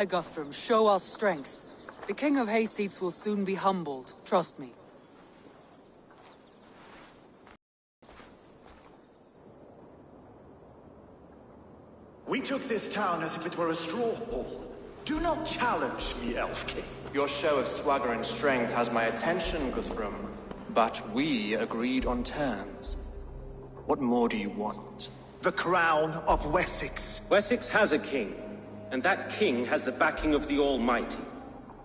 Guthrum, show our strength. The King of Hayseeds will soon be humbled, trust me. We took this town as if it were a straw hall. Do not challenge me, Elf King. Your show of swagger and strength has my attention, Guthrum. But we agreed on terms. What more do you want? The crown of Wessex. Wessex has a king, and that king has the backing of the Almighty.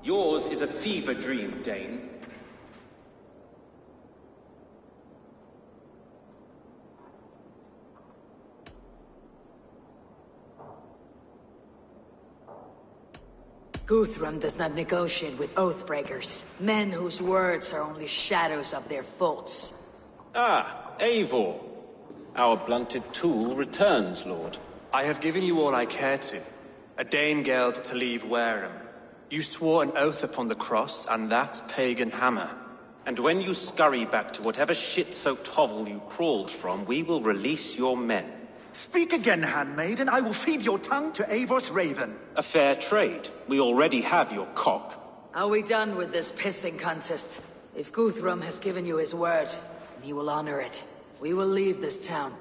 Yours is a fever dream, Dane. Guthrum does not negotiate with oathbreakers, men whose words are only shadows of their faults. Ah, Eivor. Our blunted tool returns, Lord. I have given you all I care to. A Danegeld to leave Wareham. You swore an oath upon the cross, and that pagan hammer. And when you scurry back to whatever shit-soaked hovel you crawled from, we will release your men. Speak again, handmaid, and I will feed your tongue to Eivor's raven. A fair trade. We already have your cock. Are we done with this pissing contest? If Guthrum has given you his word, he will honor it. We will leave this town.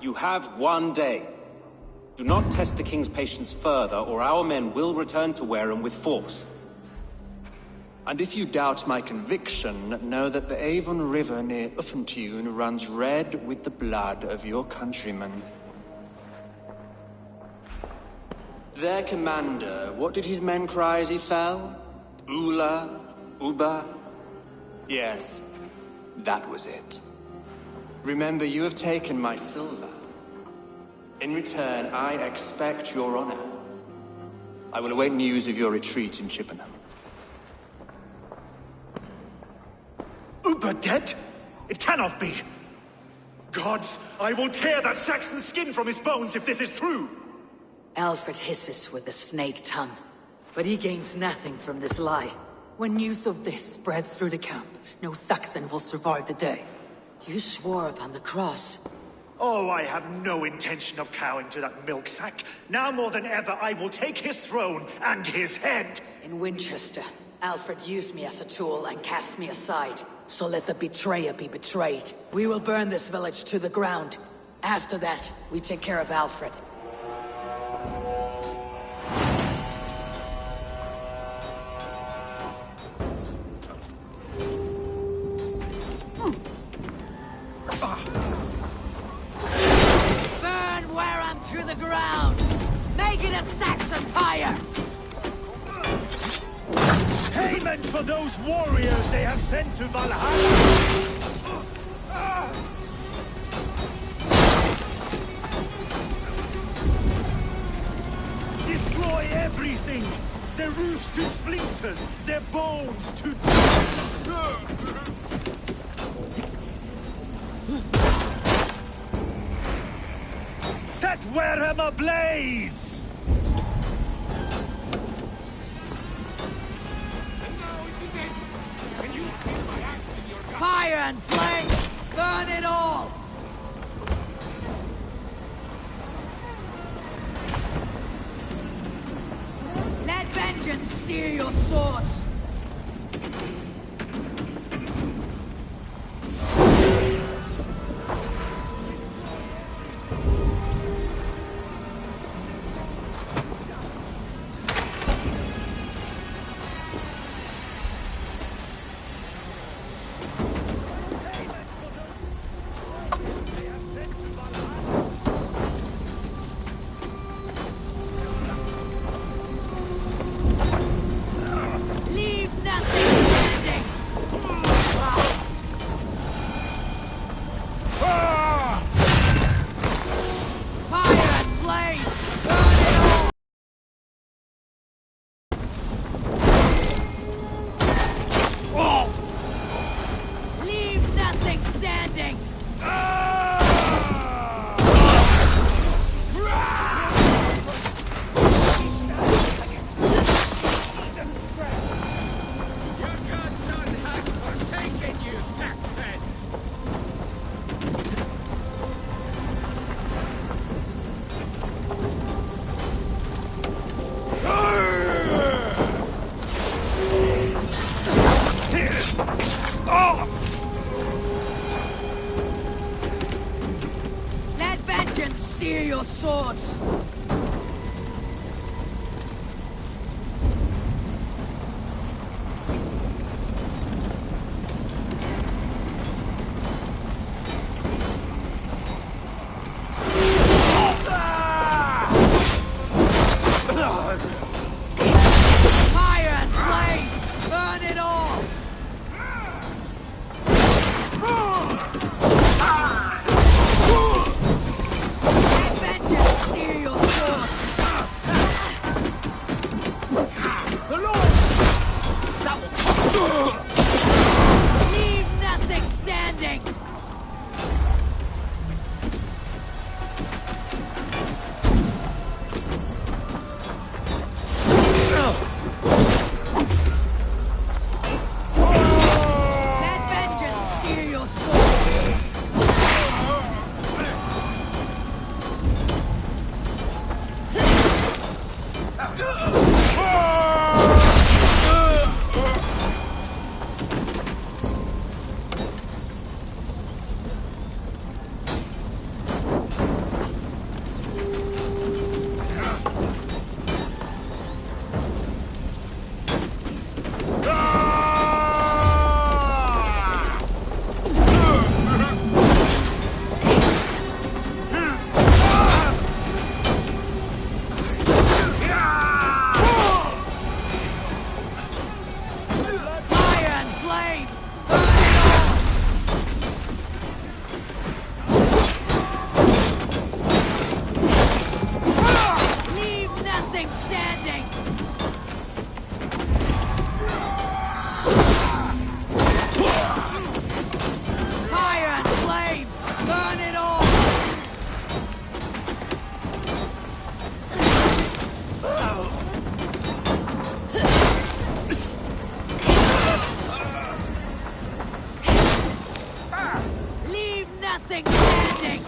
You have 1 day. Do not test the king's patience further, or our men will return to Wareham with force. And if you doubt my conviction, know that the Avon River near Uffentune runs red with the blood of your countrymen. Their commander, what did his men cry as he fell? Ula? Uba? Yes, that was it. Remember, you have taken my silver. In return, I expect your honor. I will await news of your retreat in Chippenham. Uber dead? It cannot be. Gods, I will tear that Saxon's skin from his bones if this is true! Alfred hisses with a snake tongue, but he gains nothing from this lie. When news of this spreads through the camp, no Saxon will survive the day. You swore upon the cross. Oh, I have no intention of cowing to that milk sack. Now more than ever, I will take his throne and his head! In Winchester, Alfred used me as a tool and cast me aside. So let the betrayer be betrayed. We will burn this village to the ground. After that, we take care of Alfred. Burn Wareham to the ground! Make it a Saxon pyre! Payment for those warriors they have sent to Valhalla! Destroy everything! Their roofs to splinters, their bones to... Set Wareham ablaze! Fire and flame! Burn it all! Let vengeance steer your swords! steer your swords! Fire and flame! Burn it all! Take vengeance, steer your swords! The Lord! That will cost you! Leave nothing standing! Let vengeance steer your swords! Fire and flame! Burn it all! Leave nothing standing! Fire and flame! Burn it all! Leave nothing standing!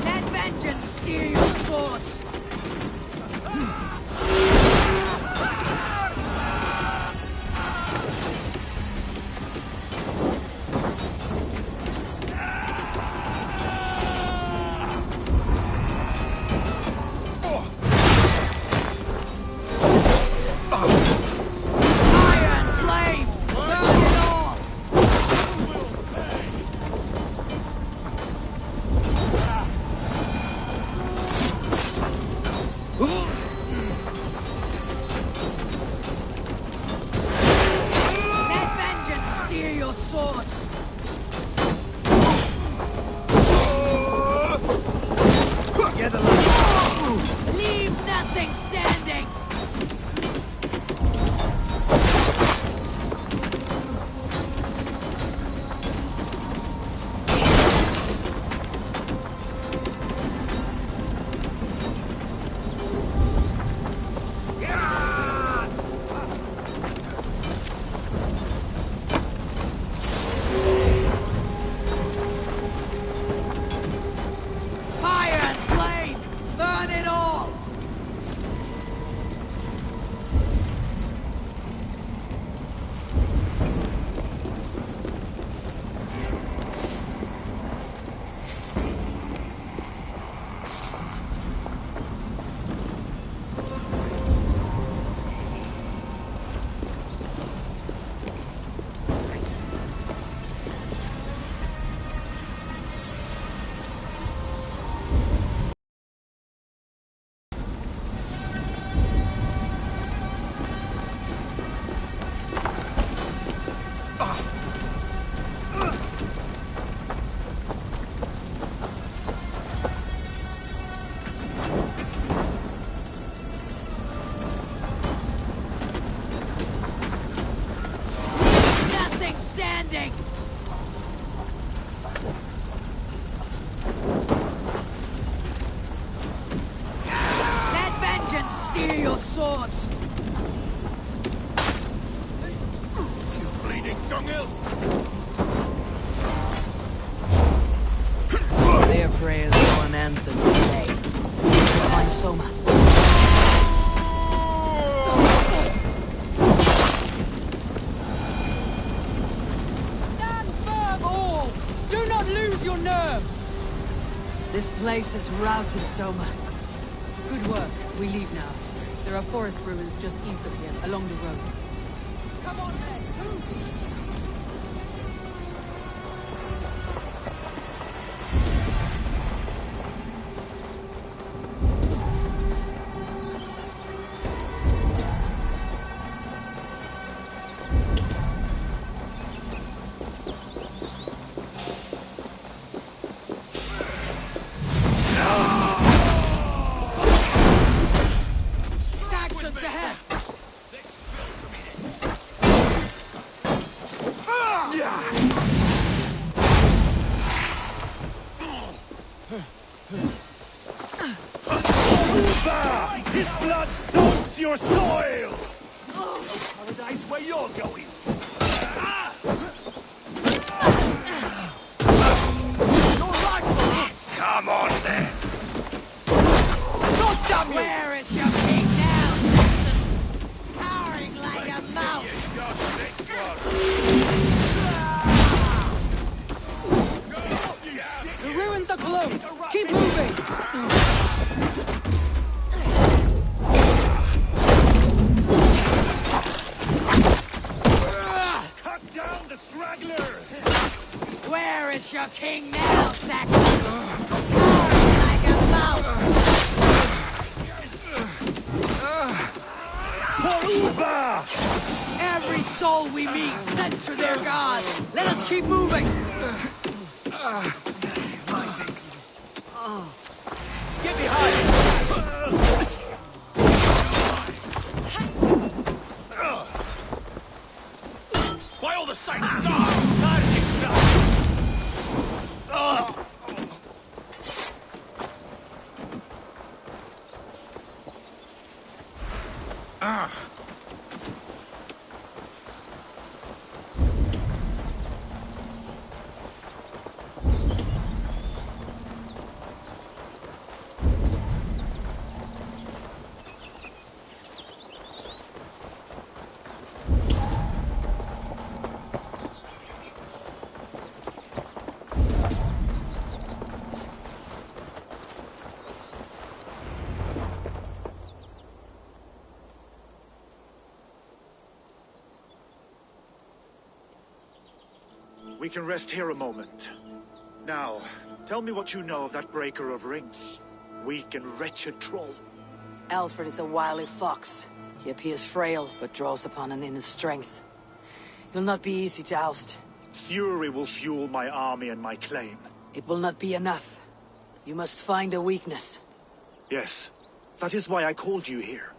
Let vengeance steer your swords! Fire and flame! Burn it all! Let vengeance steer your swords! Leave nothing standing! Fire and flame! Burn it all! Nothing standing! Let vengeance steer your swords! You bleeding dunghill! Their prayers go unanswered today. Find Soma. This place is routed, Soma. Good work. We leave now. There are forest ruins just east of here, along the road. Come on, men! Move! Saxons ahead! Uba! His blood soaks your soil! Paradise where you're going! Your rifle! Come on then! God damn you! Where is your king now, Saxons? Cowering like a mouse! The ruins are close! Keep moving! Cut down the stragglers! Where is your king now, Saxons? Cowering like a mouse! For Uba! Every soul we meet sent to their god! Let us keep moving! Get behind! By all the saints, We can rest here a moment. Now, tell me what you know of that breaker of rings. Weak and wretched troll. Alfred is a wily fox. He appears frail, but draws upon an inner strength. He'll not be easy to oust. Fury will fuel my army and my claim. It will not be enough. You must find a weakness. Yes, that is why I called you here.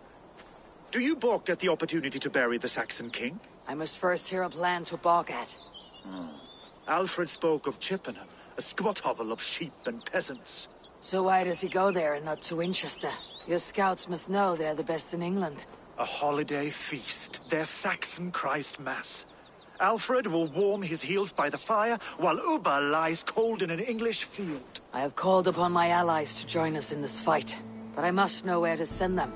Do you balk at the opportunity to bury the Saxon king? I must first hear a plan to balk at. Alfred spoke of Chippenham, a squat hovel of sheep and peasants. So why does he go there and not to Winchester? Your scouts must know they're the best in England. A holiday feast, their Saxon Christ Mass. Alfred will warm his heels by the fire, while Uba lies cold in an English field. I have called upon my allies to join us in this fight, but I must know where to send them.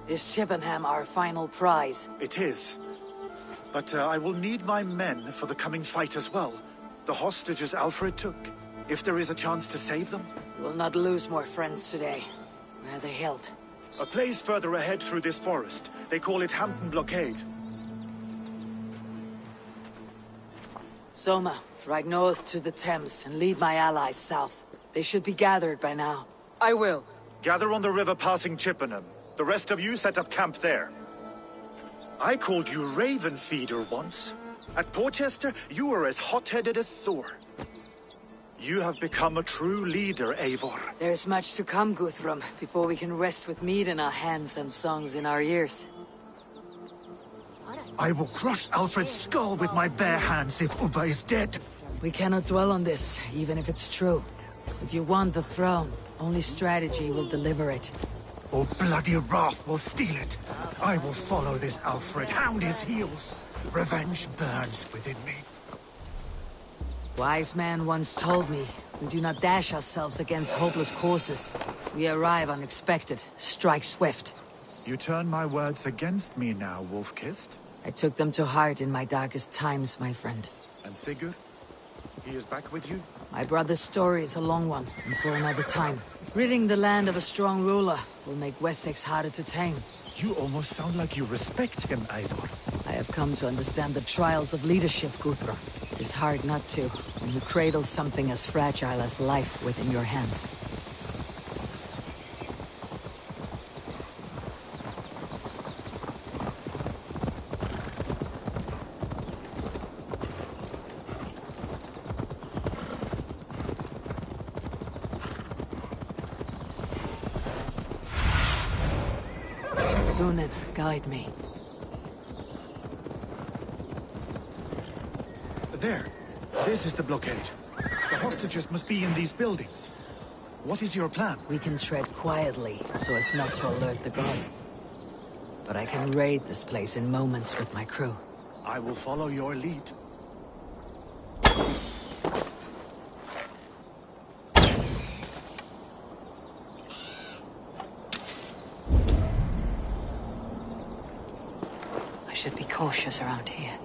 Is Chippenham our final prize? It is. But I will need my men for the coming fight as well. The hostages Alfred took. If there is a chance to save them. You will not lose more friends today. Where are they held? A place further ahead through this forest. They call it Hampton Blockade. Soma, ride north to the Thames and lead my allies south. They should be gathered by now. I will. Gather on the river passing Chippenham. The rest of you set up camp there. I called you Raven Feeder once. At Porchester, you were as hot-headed as Thor. You have become a true leader, Eivor. There's much to come, Guthrum, before we can rest with meat in our hands and songs in our ears. I will crush Alfred's skull with my bare hands if Uba is dead. We cannot dwell on this, even if it's true. If you want the throne, only strategy will deliver it. Or bloody wrath will steal it. I will follow this Alfred, hound his heels. Revenge burns within me. Wise man once told me, we do not dash ourselves against hopeless courses. We arrive unexpected, strike swift. You turn my words against me now, Wolf-Kissed. I took them to heart in my darkest times, my friend. And Sigurd? He is back with you? My brother's story is a long one, and for another time. Ridding the land of a strong ruler will make Wessex harder to tame. You almost sound like you respect him, Eivor. I have come to understand the trials of leadership, Guthrum. It is hard not to, when you cradle something as fragile as life within your hands. Sunan, guide me. There. This is the blockade. The hostages must be in these buildings. What is your plan? We can tread quietly, so as not to alert the guard. But I can raid this place in moments with my crew. I will follow your lead. I should be cautious around here.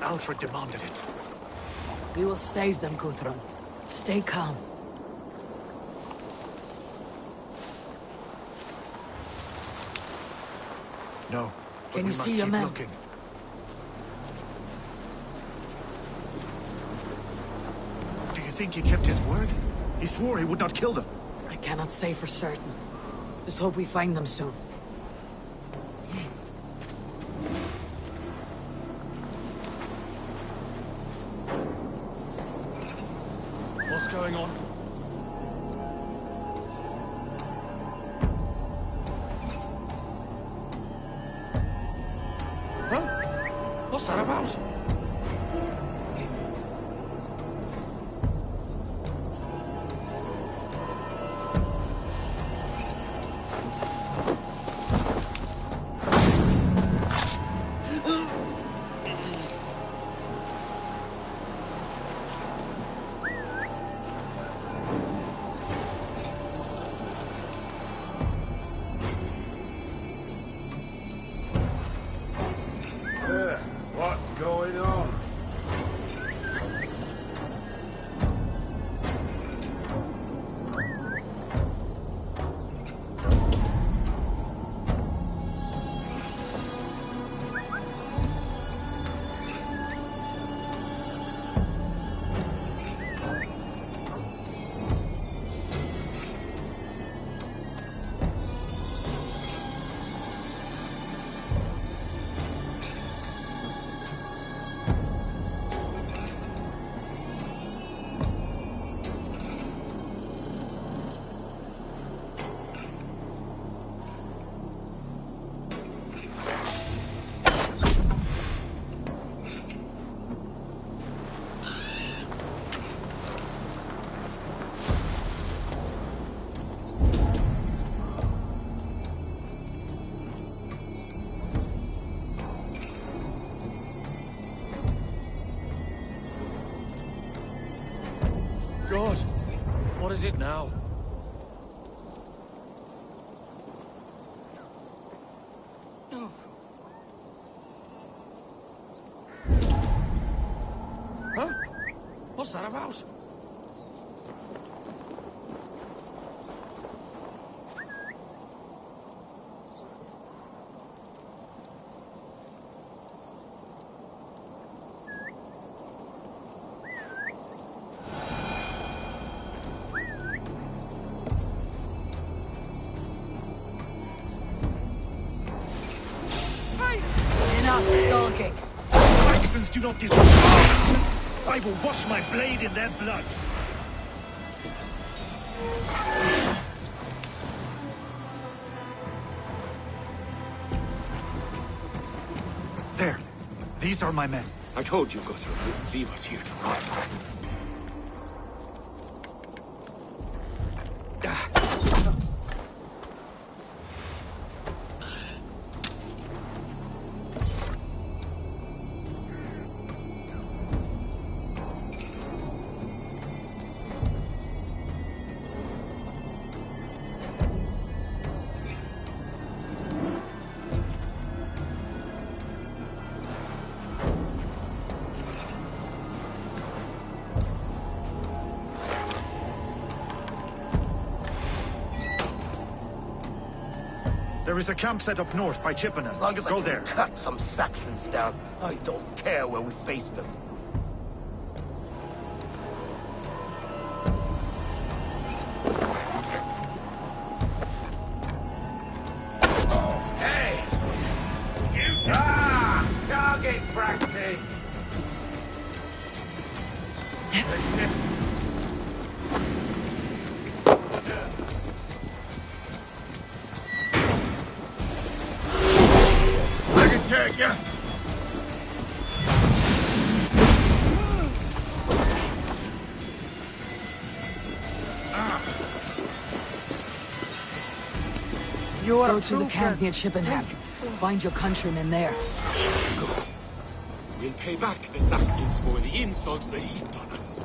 Alfred demanded it. We will save them, Guthrum. Stay calm. No. but Can we you must see your keep men? looking. Do you think he kept his word? He swore he would not kill them. I cannot say for certain. Just hope we find them soon. What's going on? Huh? What's that about? What's going on? God, what is it now? Huh? What's that about? do not deserve. I will wash my blade in their blood. There. These are my men. I told you, Guthrum, you would leave us here to rot. There is a camp set up north by Chippenham. As long as I Go can there. cut some Saxons down, I don't care where we face them. Hey! You target practice! I can take you! You go to the camp near Chippenham. Find your countrymen there. Good. We'll pay back the Saxons for the insults they heaped on us.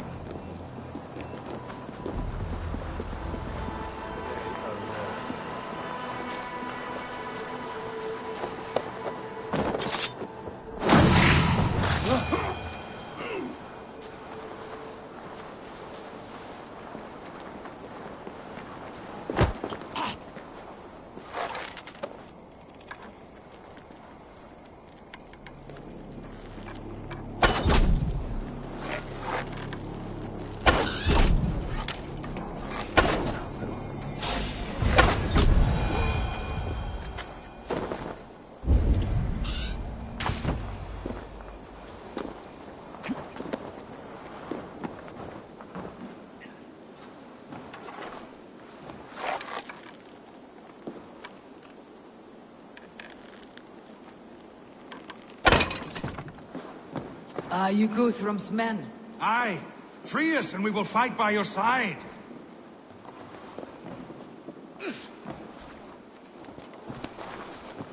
You Guthrum's men. Aye. Free us and we will fight by your side.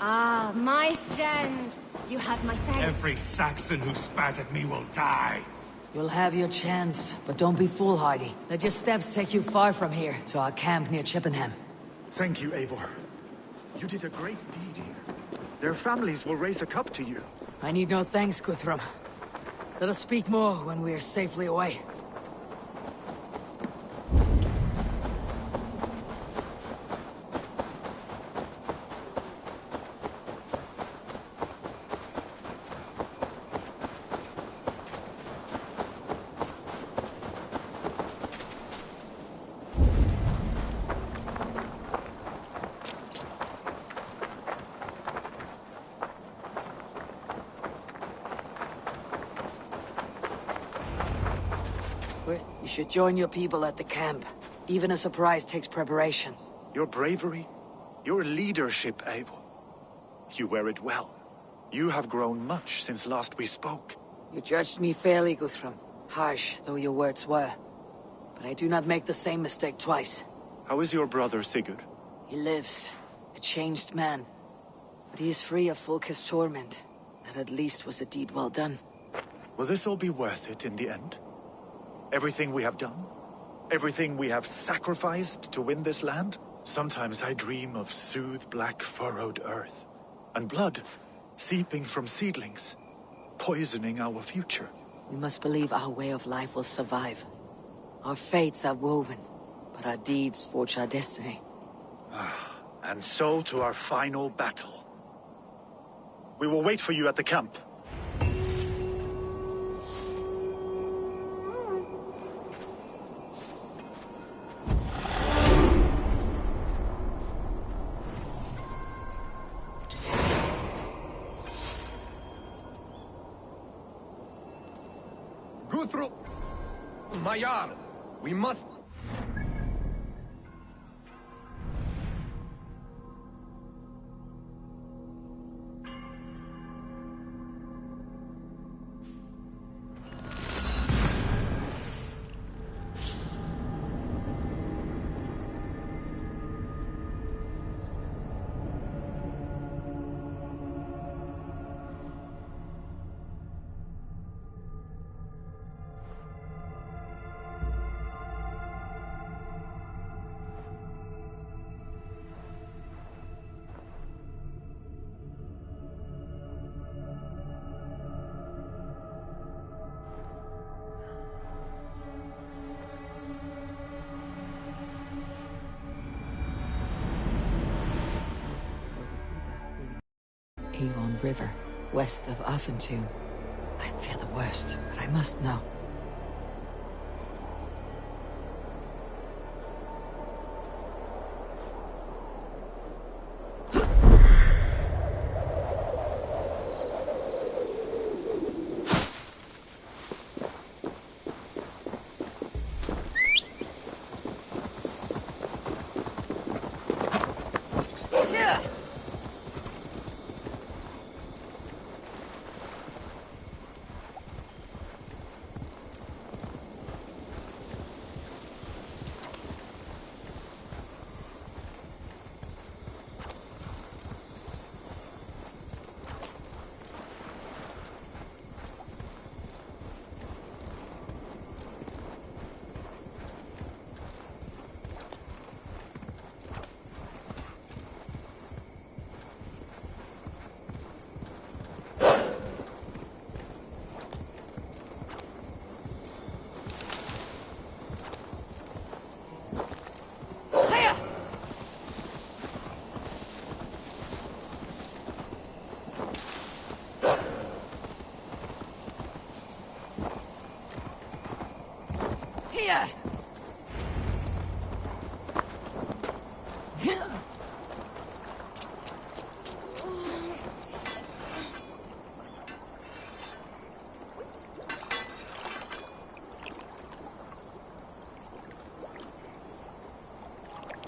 Ah, my friend. You have my thanks. Every Saxon who spat at me will die. You'll have your chance, but don't be foolhardy. Let your steps take you far from here, to our camp near Chippenham. Thank you, Eivor. You did a great deed here. Their families will raise a cup to you. I need no thanks, Guthrum. Let us speak more when we are safely away. You should join your people at the camp. Even a surprise takes preparation. Your bravery, your leadership, Eivor. You wear it well. You have grown much since last we spoke. You judged me fairly, Guthrum. Harsh though your words were. But I do not make the same mistake twice. How is your brother, Sigurd? He lives. A changed man. But he is free of Fulke's torment. That at least was a deed well done. Will this all be worth it in the end? Everything we have done? Everything we have sacrificed to win this land? Sometimes I dream of soothed black furrowed earth. And blood seeping from seedlings, poisoning our future. We must believe our way of life will survive. Our fates are woven, but our deeds forge our destiny. And so to our final battle. We will wait for you at the camp. through. My Jarl, we must... Avon River, west of Affentoon. I fear the worst, but I must know.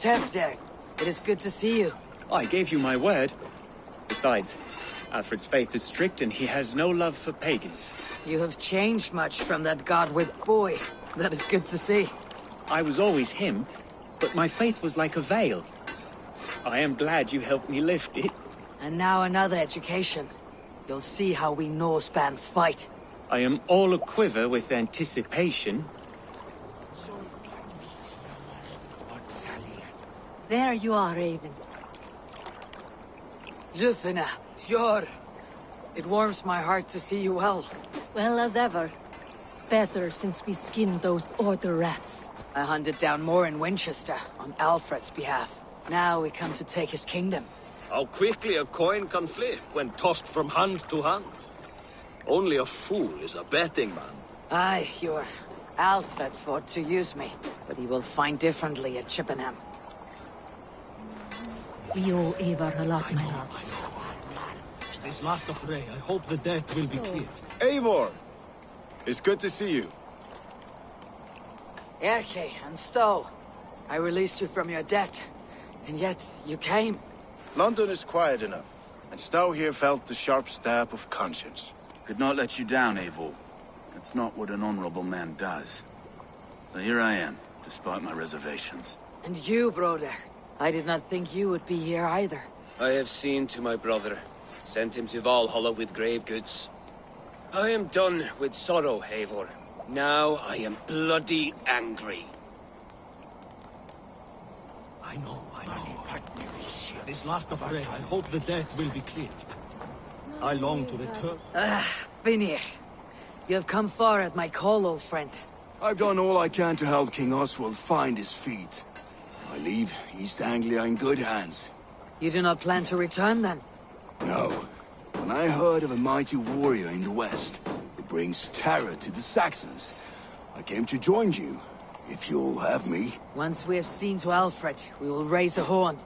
Tefder, it is good to see you. I gave you my word. Besides, Alfred's faith is strict and he has no love for pagans. You have changed much from that god-whipped boy. That is good to see. I was always him, but my faith was like a veil. I am glad you helped me lift it. And now another education. You'll see how we Norsebans fight. I am all aquiver with anticipation. There you are, Raven. Lufina, sure. It warms my heart to see you well. Well as ever. Better since we skinned those Order rats. I hunted down more in Winchester, on Alfred's behalf. Now we come to take his kingdom. How quickly a coin can flip when tossed from hand to hand. Only a fool is a betting man. Aye, your Alfred fought to use me, but he will find differently at Chippenham. We owe Eivor a lot, my love. This last affray, I hope the debt will be cleared. Eivor! It's good to see you. Erke and Stowe, I released you from your debt, and yet you came. London is quiet enough, and Stowe here felt the sharp stab of conscience. Could not let you down, Eivor. That's not what an honorable man does. So here I am, despite my reservations. And you, brother. I did not think you would be here either. I have seen to my brother, sent him to Valhalla with grave goods. I am done with sorrow, Eivor. Now I am bloody angry. I know. This last affray, I hope the debt will be cleared. I long to return. Vinir. You have come far at my call, old friend. I've done all I can to help King Oswald find his feet. I leave East Anglia in good hands. You do not plan to return, then? No. When I heard of a mighty warrior in the west who brings terror to the Saxons, I came to join you, if you'll have me. Once we have seen to Alfred, we will raise a horn.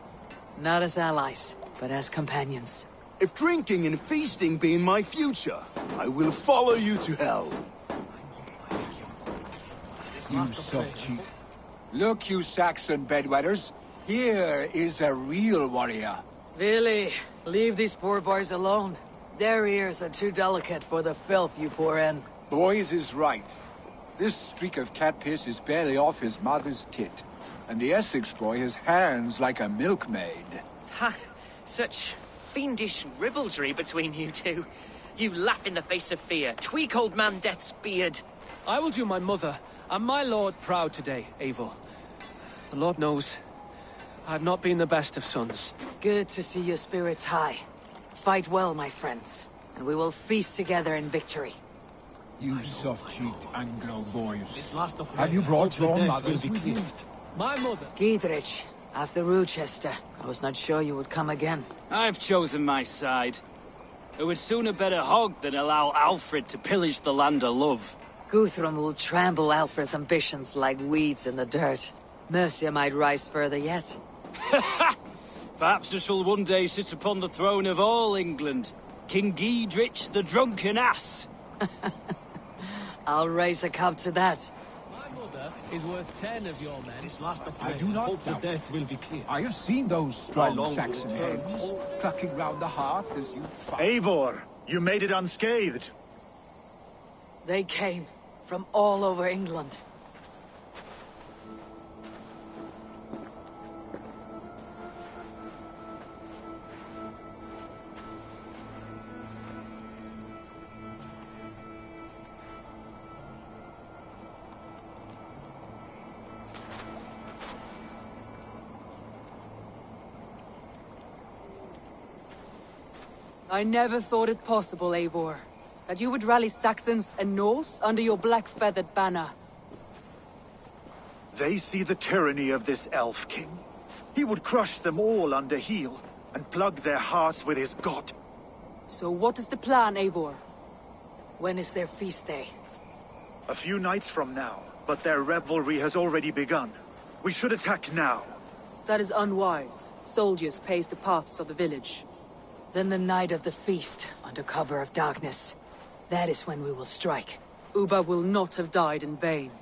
Not as allies, but as companions. If drinking and feasting be in my future, I will follow you to hell. You soft cheek. Look, you Saxon bedwetters. Here is a real warrior. Really, leave these poor boys alone. Their ears are too delicate for the filth you pour in. Boys is right. This streak of cat piss is barely off his mother's tit. And the Essex boy has hands like a milkmaid. Ha! Such fiendish ribaldry between you two. You laugh in the face of fear, tweak old man Death's beard. I will do my mother and my lord proud today, Eivor. The Lord knows, I have not been the best of sons. Good to see your spirits high. Fight well, my friends, and we will feast together in victory. You soft-cheeked Anglo boys. This last of Have you brought your mothers will be with you? cleared. My mother. Giedrich, after Rochester, I was not sure you would come again. I've chosen my side. It would sooner bet a hog than allow Alfred to pillage the land of love. Guthrum will trample Alfred's ambitions like weeds in the dirt. Mercia might rise further yet. Perhaps I shall one day sit upon the throne of all England. King Giedrich the drunken ass. I'll raise a cup to that. My mother is worth 10 of your men. This last of I do not hope the doubt. death will be clear. I have seen those strong long Saxon will it hens clucking round the hearth as you fight. Eivor, you made it unscathed. They came from all over England. I never thought it possible, Eivor, that you would rally Saxons and Norse under your black-feathered banner. They see the tyranny of this elf king. He would crush them all under heel and plug their hearts with his god. So what is the plan, Eivor? When is their feast day? A few nights from now, but their revelry has already begun. We should attack now. That is unwise. Soldiers pace the paths of the village. Then the night of the feast, under cover of darkness. That is when we will strike. Uba will not have died in vain.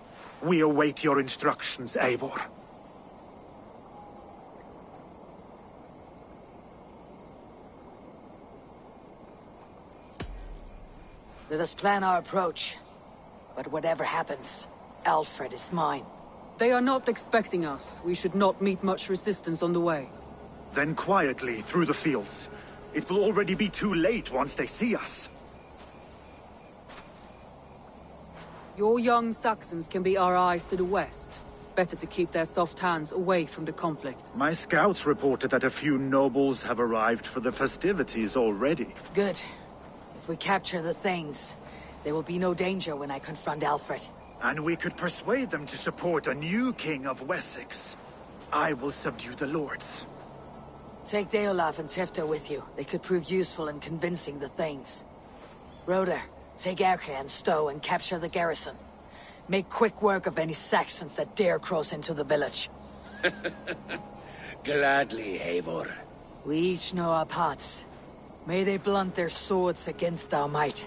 We await your instructions, Eivor. Let us plan our approach. But whatever happens, Alfred is mine. They are not expecting us. We should not meet much resistance on the way. Then quietly through the fields. It will already be too late once they see us. Your young Saxons can be our eyes to the west. Better to keep their soft hands away from the conflict. My scouts reported that a few nobles have arrived for the festivities already. Good. If we capture the Thanes, there will be no danger when I confront Alfred. And we could persuade them to support a new king of Wessex. I will subdue the lords. Take Deolaf and Tifta with you. They could prove useful in convincing the Thanes. Roder, take Erke and Stowe and capture the garrison. Make quick work of any Saxons that dare cross into the village. Gladly, Eivor. We each know our parts. May they blunt their swords against our might.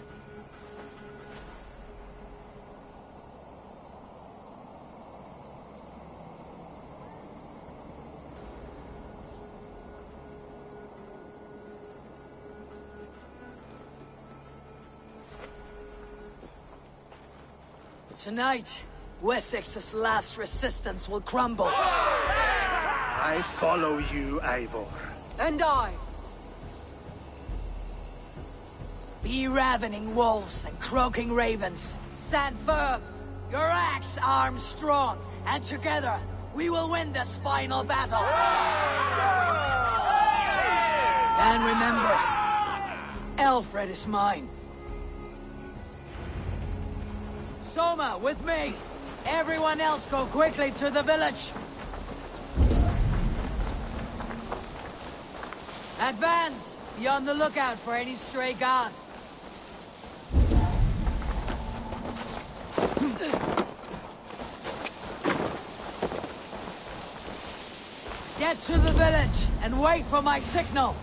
Tonight, Wessex's last resistance will crumble. I follow you, Eivor. And I. Be ravening wolves and croaking ravens. Stand firm. Your axe arms strong. And together, we will win this final battle. And remember, Alfred is mine. Soma, with me! Everyone else go quickly to the village! Advance! Be on the lookout for any stray guards. Get to the village and wait for my signal!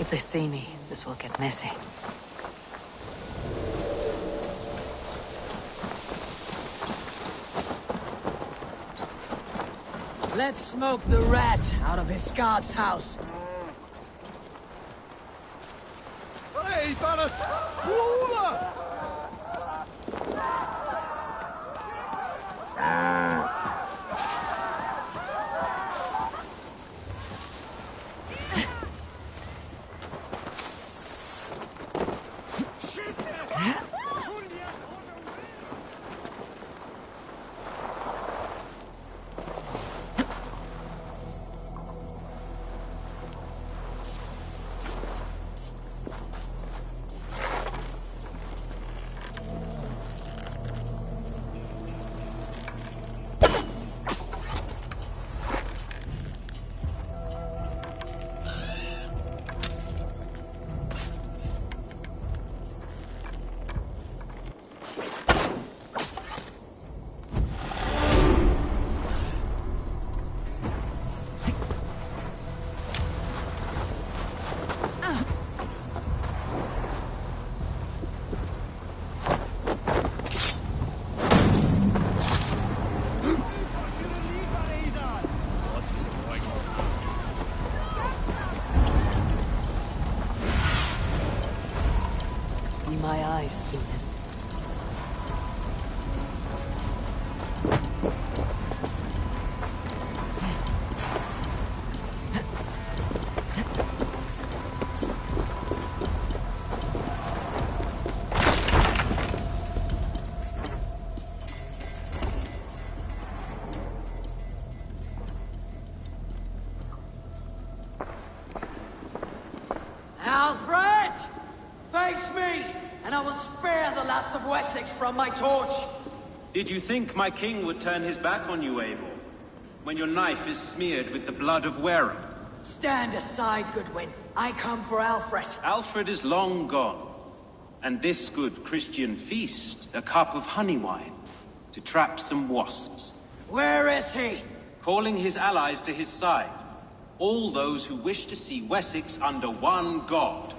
If they see me, this will get messy. Let's smoke the rat out of his god's house. Hey, Balas! Be my eyes, Sunan. Alfred! Face me, and I will spare the last of Wessex from my torch! Did you think my king would turn his back on you, Eivor? When your knife is smeared with the blood of Wareham? Stand aside, Goodwin. I come for Alfred. Alfred is long gone. And this good Christian feast, a cup of honey wine, to trap some wasps. Where is he? Calling his allies to his side. All those who wish to see Wessex under one god.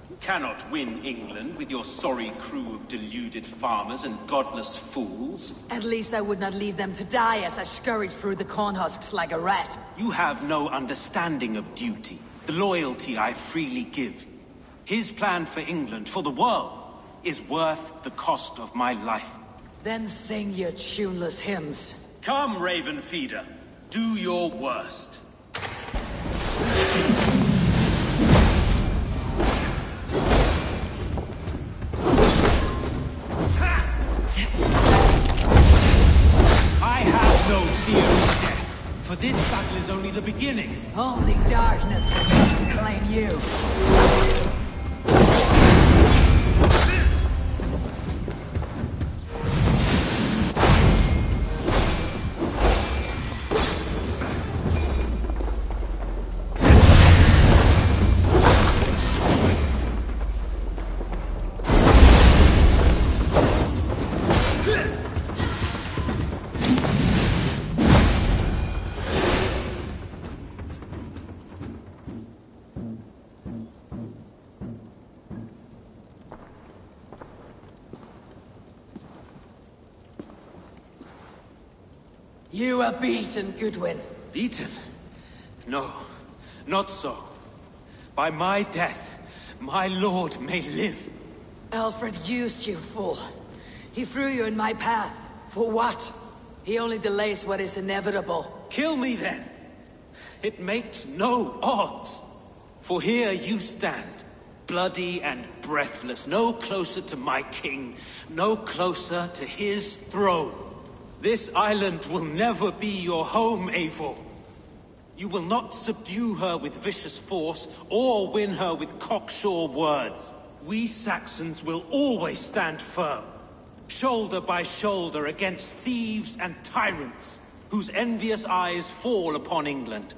You cannot win England with your sorry crew of deluded farmers and godless fools. At least I would not leave them to die as I scurried through the corn husks like a rat. You have no understanding of duty, the loyalty I freely give. His plan for England, for the world, is worth the cost of my life. Then sing your tuneless hymns. Come, Raven Feeder. Do your worst. I have no fear of death, for this battle is only the beginning. Only darkness will come to claim you. You are beaten, Goodwin. Beaten? No, not so. By my death, my lord may live. Alfred used you, fool. He threw you in my path. For what? He only delays what is inevitable. Kill me then. It makes no odds. For here you stand, bloody and breathless, no closer to my king, no closer to his throne. This island will never be your home, Eivor. You will not subdue her with vicious force, or win her with cocksure words. We Saxons will always stand firm, shoulder by shoulder against thieves and tyrants, whose envious eyes fall upon England.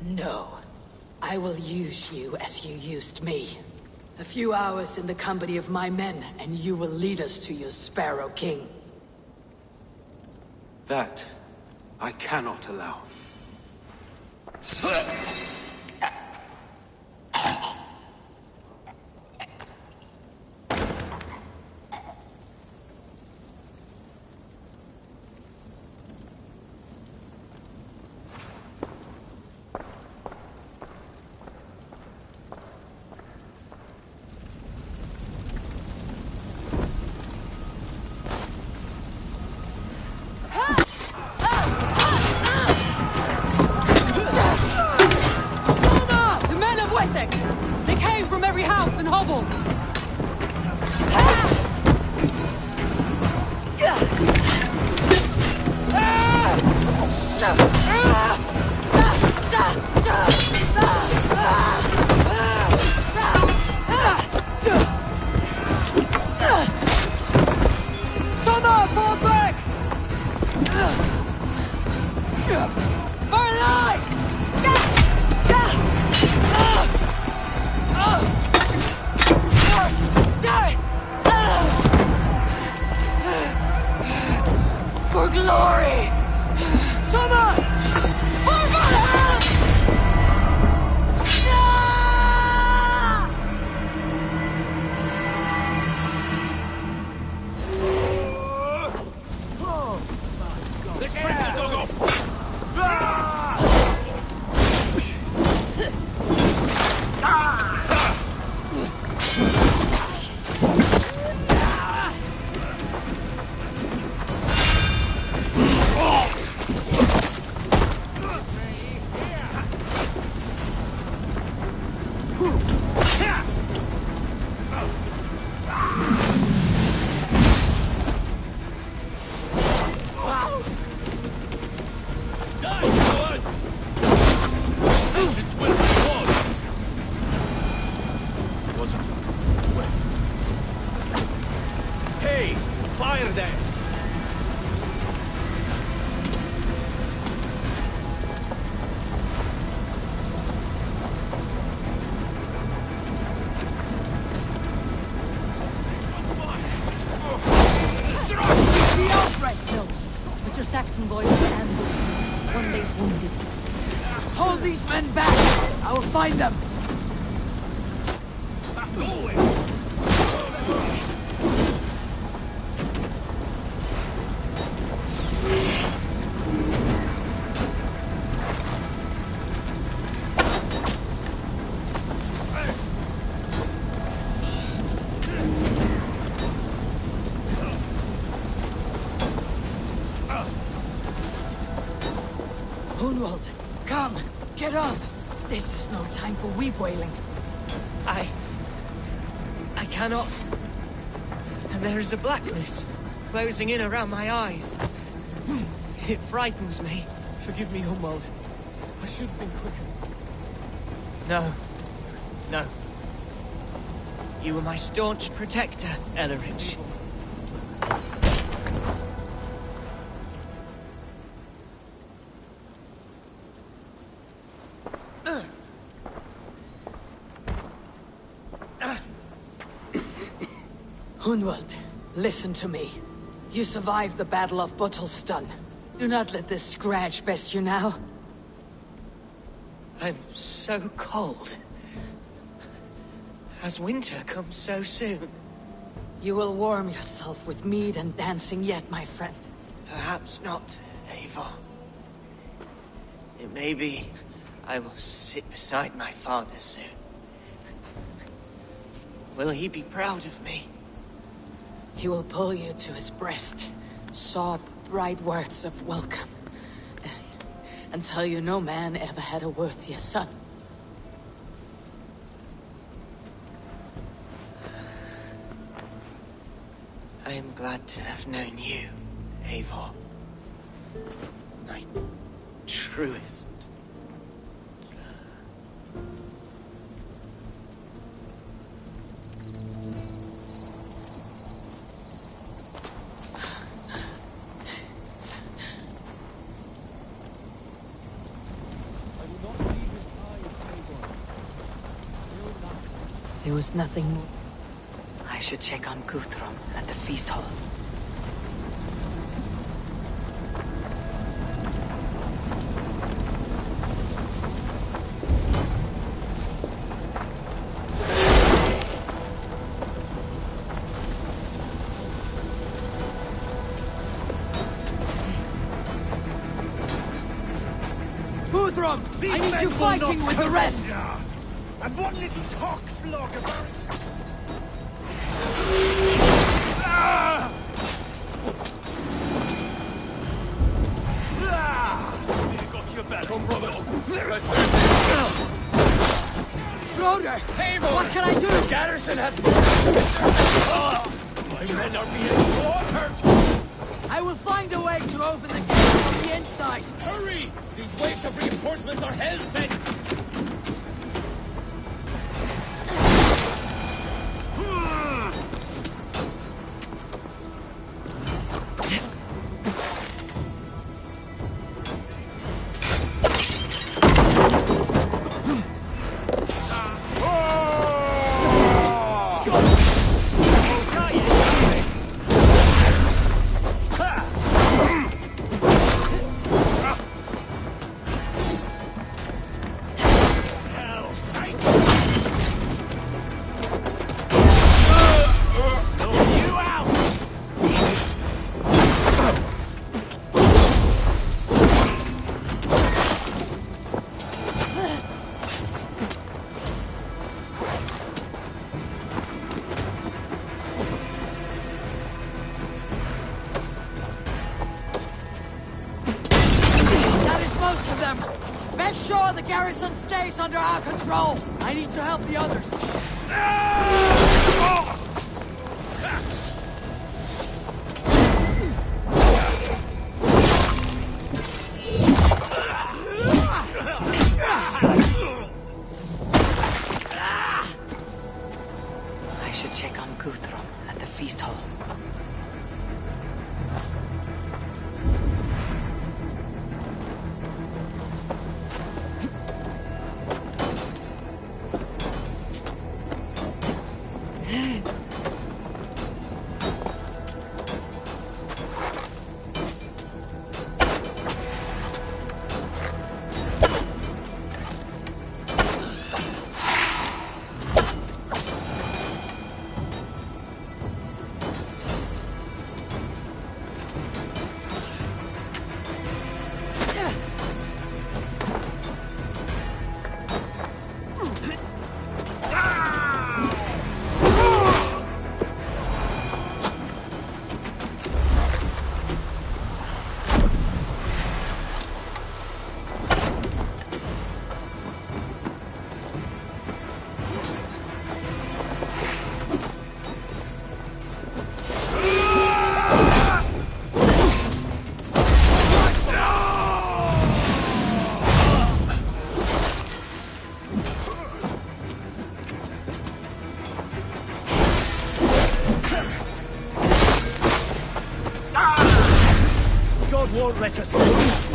No. I will use you as you used me. A few hours in the company of my men, and you will lead us to your Sparrow King. That I cannot allow. They came from every house and hovel! Soma, fall back! For alive! For glory! Soma! For Valhalla! Let's break the dog off! Hey! Fire them! The outright killed. But your Saxon boys are ambushed. One day's wounded. Hold these men back! I will find them! Hunwald, come! Get up! This is no time for weep wailing. I cannot. And there is a blackness closing in around my eyes. It frightens me. Forgive me, Humwald. I should have been quicker. No. No. You were my staunch protector, Ellerich. Hunwald, listen to me. You survived the Battle of Bottleston. Do not let this scratch best you now. I'm so cold. Has winter come so soon? You will warm yourself with mead and dancing yet, my friend. Perhaps not, Eivor. It may be I will sit beside my father soon. Will he be proud of me? He will pull you to his breast, sob bright words of welcome, and tell you no man ever had a worthier son. I am glad to have known you, Eivor. My truest. There was nothing more. I should check on Guthrum at the feast hall. Guthrum! I need you fighting with the rest! And one little talk flog about Got your back. Come, brothers. Roder! What can I do? The garrison has... My men are being slaughtered! I will find a way to open the gate from the inside! Hurry! These waves of reinforcements are hell-sent! Most of them! Make sure the garrison stays under our control! I need to help the others! I should check on Guthrum at the feast hall. Won't let us lose.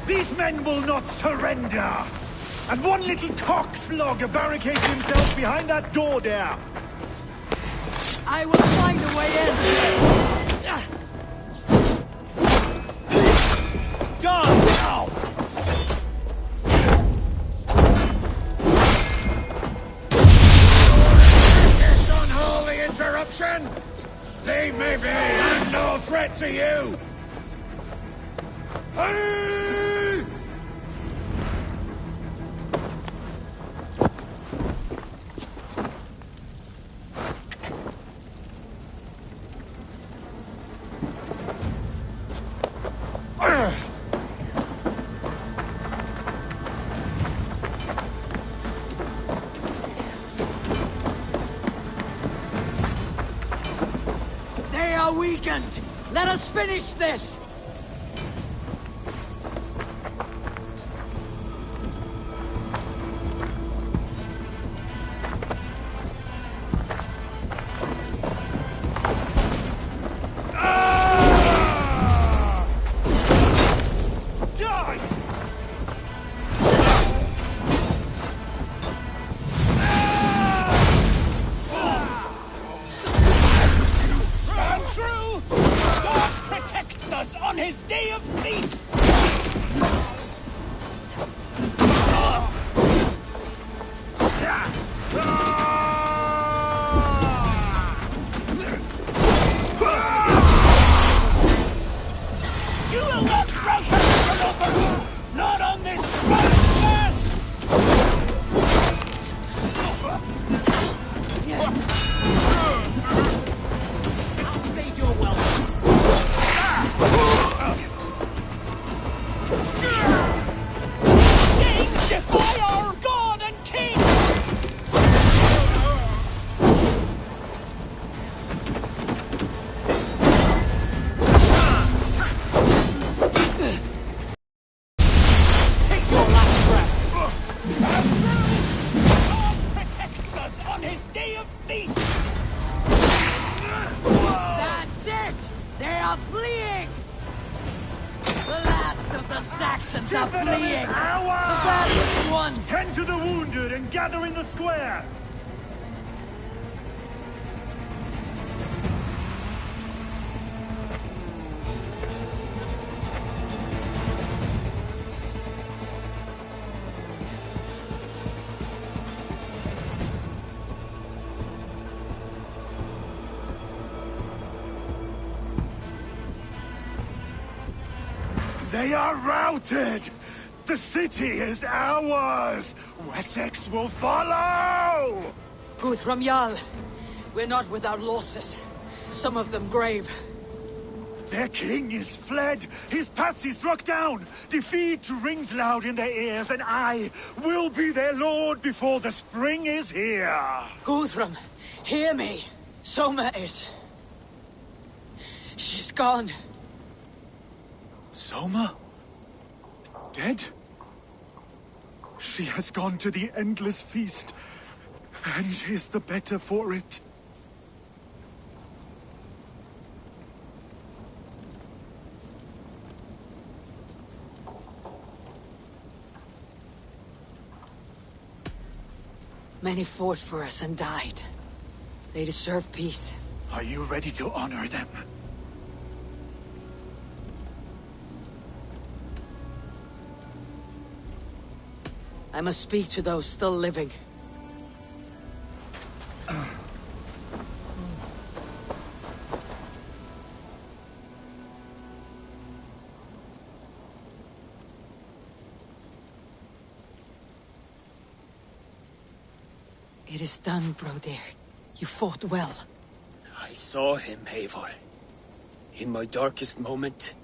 These men will not surrender! And one little cockflogger barricades himself behind that door there! I will find a way in! Done now! This unholy interruption! Leave me be! I'm no threat to you! Hey! They are weakened! Let us finish this! Stand true! God protects us on his day of feast! You will not rout us, Rovers! Not on this first I'll stage your welcome. Kings defy our God and King! Take your last breath! Stand true! God protects us on his day of feast! That's it! They are fleeing! The last of the Saxons are fleeing! The battle is won! Tend to the wounded and gather in the square! They are routed! The city is ours! Wessex will follow! Guthrum Jarl, we're not without losses. Some of them grave. Their king is fled! His patsy struck down! Defeat rings loud in their ears, and I will be their lord before the spring is here! Guthrum, hear me. Soma is... She's gone. Soma? Dead? She has gone to the endless feast, and is the better for it. Many fought for us and died. They deserve peace. Are you ready to honor them? I must speak to those still living. It is done, Brodir. You fought well. I saw him, Eivor. In my darkest moment,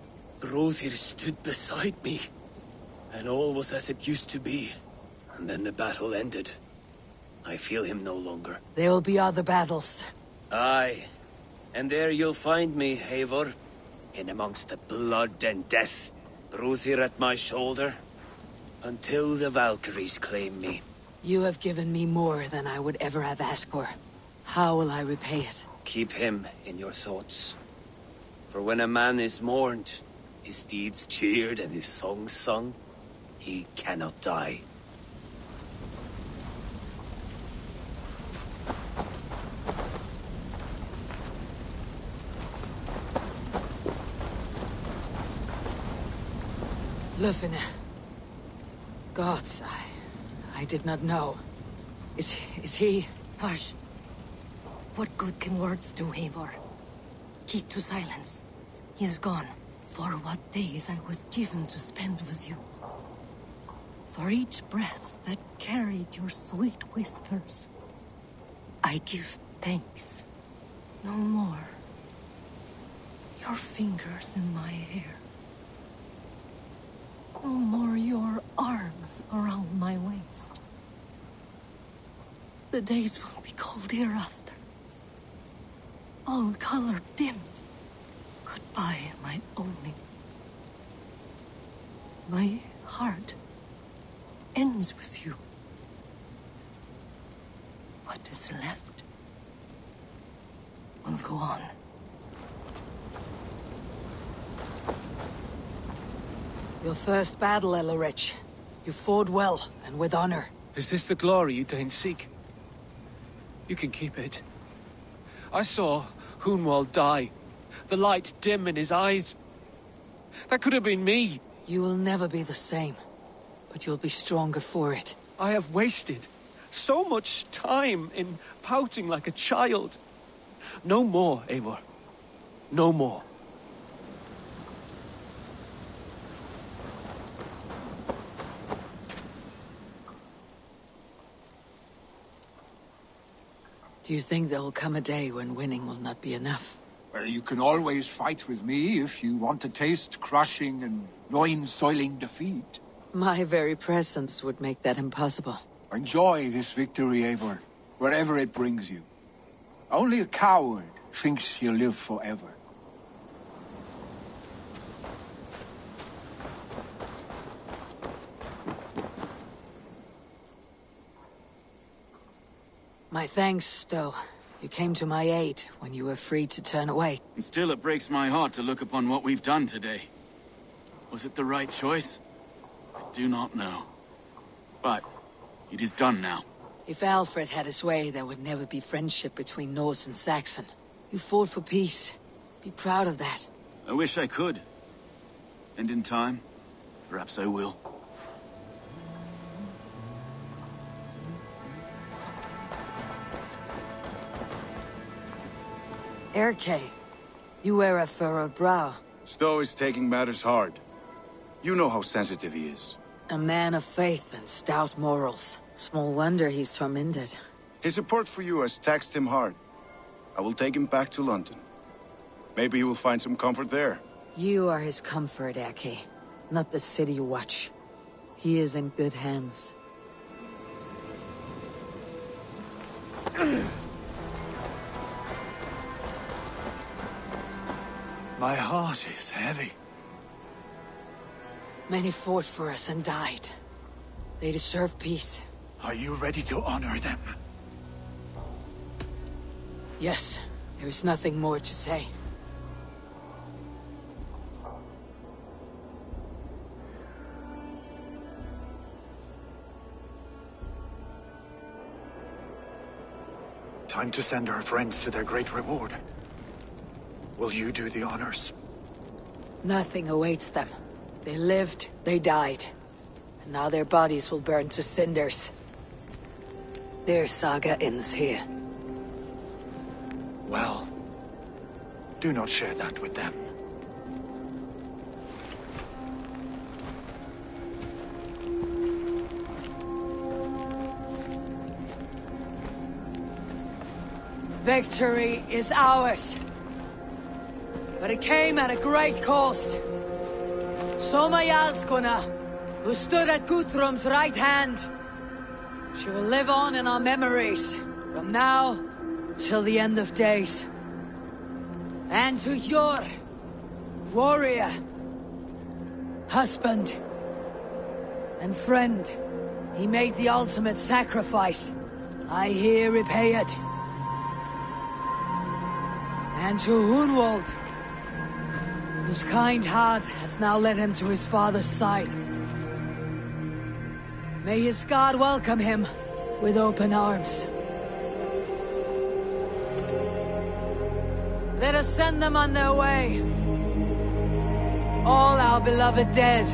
Brodir stood beside me. And all was as it used to be. And then the battle ended. I feel him no longer. There will be other battles. Aye. And there you'll find me, Eivor. In amongst the blood and death. Brodir at my shoulder. Until the Valkyries claim me. You have given me more than I would ever have asked for. How will I repay it? Keep him in your thoughts. For when a man is mourned, his deeds cheered and his songs sung, he cannot die. Lufina. Gods, I did not know. Is he... Hush. What good can words do, Eivor? Keep to silence. He is gone. For what days I was given to spend with you. For each breath that carried your sweet whispers. I give thanks. No more. Your fingers in my hair. No more your arms around my waist. The days will be cold hereafter. All color dimmed. Goodbye, my only. My heart ends with you. What is left will go on. Your first battle, Elorich. You fought well, and with honor. Is this the glory you deign seek? You can keep it. I saw Hunwald die. The light dim in his eyes. That could have been me. You will never be the same. But you'll be stronger for it. I have wasted so much time in pouting like a child. No more, Eivor. No more. Do you think there will come a day when winning will not be enough? Well, you can always fight with me if you want to taste crushing and loin-soiling defeat. My very presence would make that impossible. Enjoy this victory, Eivor, wherever it brings you. Only a coward thinks he'll live forever. My thanks, Stowe. You came to my aid when you were free to turn away. And still it breaks my heart to look upon what we've done today. Was it the right choice? I do not know. But it is done now. If Alfred had his way, there would never be friendship between Norse and Saxon. You fought for peace. Be proud of that. I wish I could. And in time, perhaps I will. Erke, you wear a furrowed brow. Stowe is taking matters hard. You know how sensitive he is. A man of faith and stout morals. Small wonder he's tormented. His support for you has taxed him hard. I will take him back to London. Maybe he will find some comfort there. You are his comfort, Erke. Not the city you watch. He is in good hands. My heart is heavy. Many fought for us and died. They deserve peace. Are you ready to honor them? Yes, there is nothing more to say. Time to send our friends to their great reward. Will you do the honors? Nothing awaits them. They lived, they died. And now their bodies will burn to cinders. Their saga ends here. Well, do not share that with them. Victory is ours. But it came at a great cost. Soma Jarlskona, who stood at Guthrum's right hand. She will live on in our memories, from now till the end of days. And to your warrior, husband, and friend, he made the ultimate sacrifice. I here repay it. And to Hunwald, whose kind heart has now led him to his father's side. May his God welcome him with open arms. Let us send them on their way. All our beloved dead.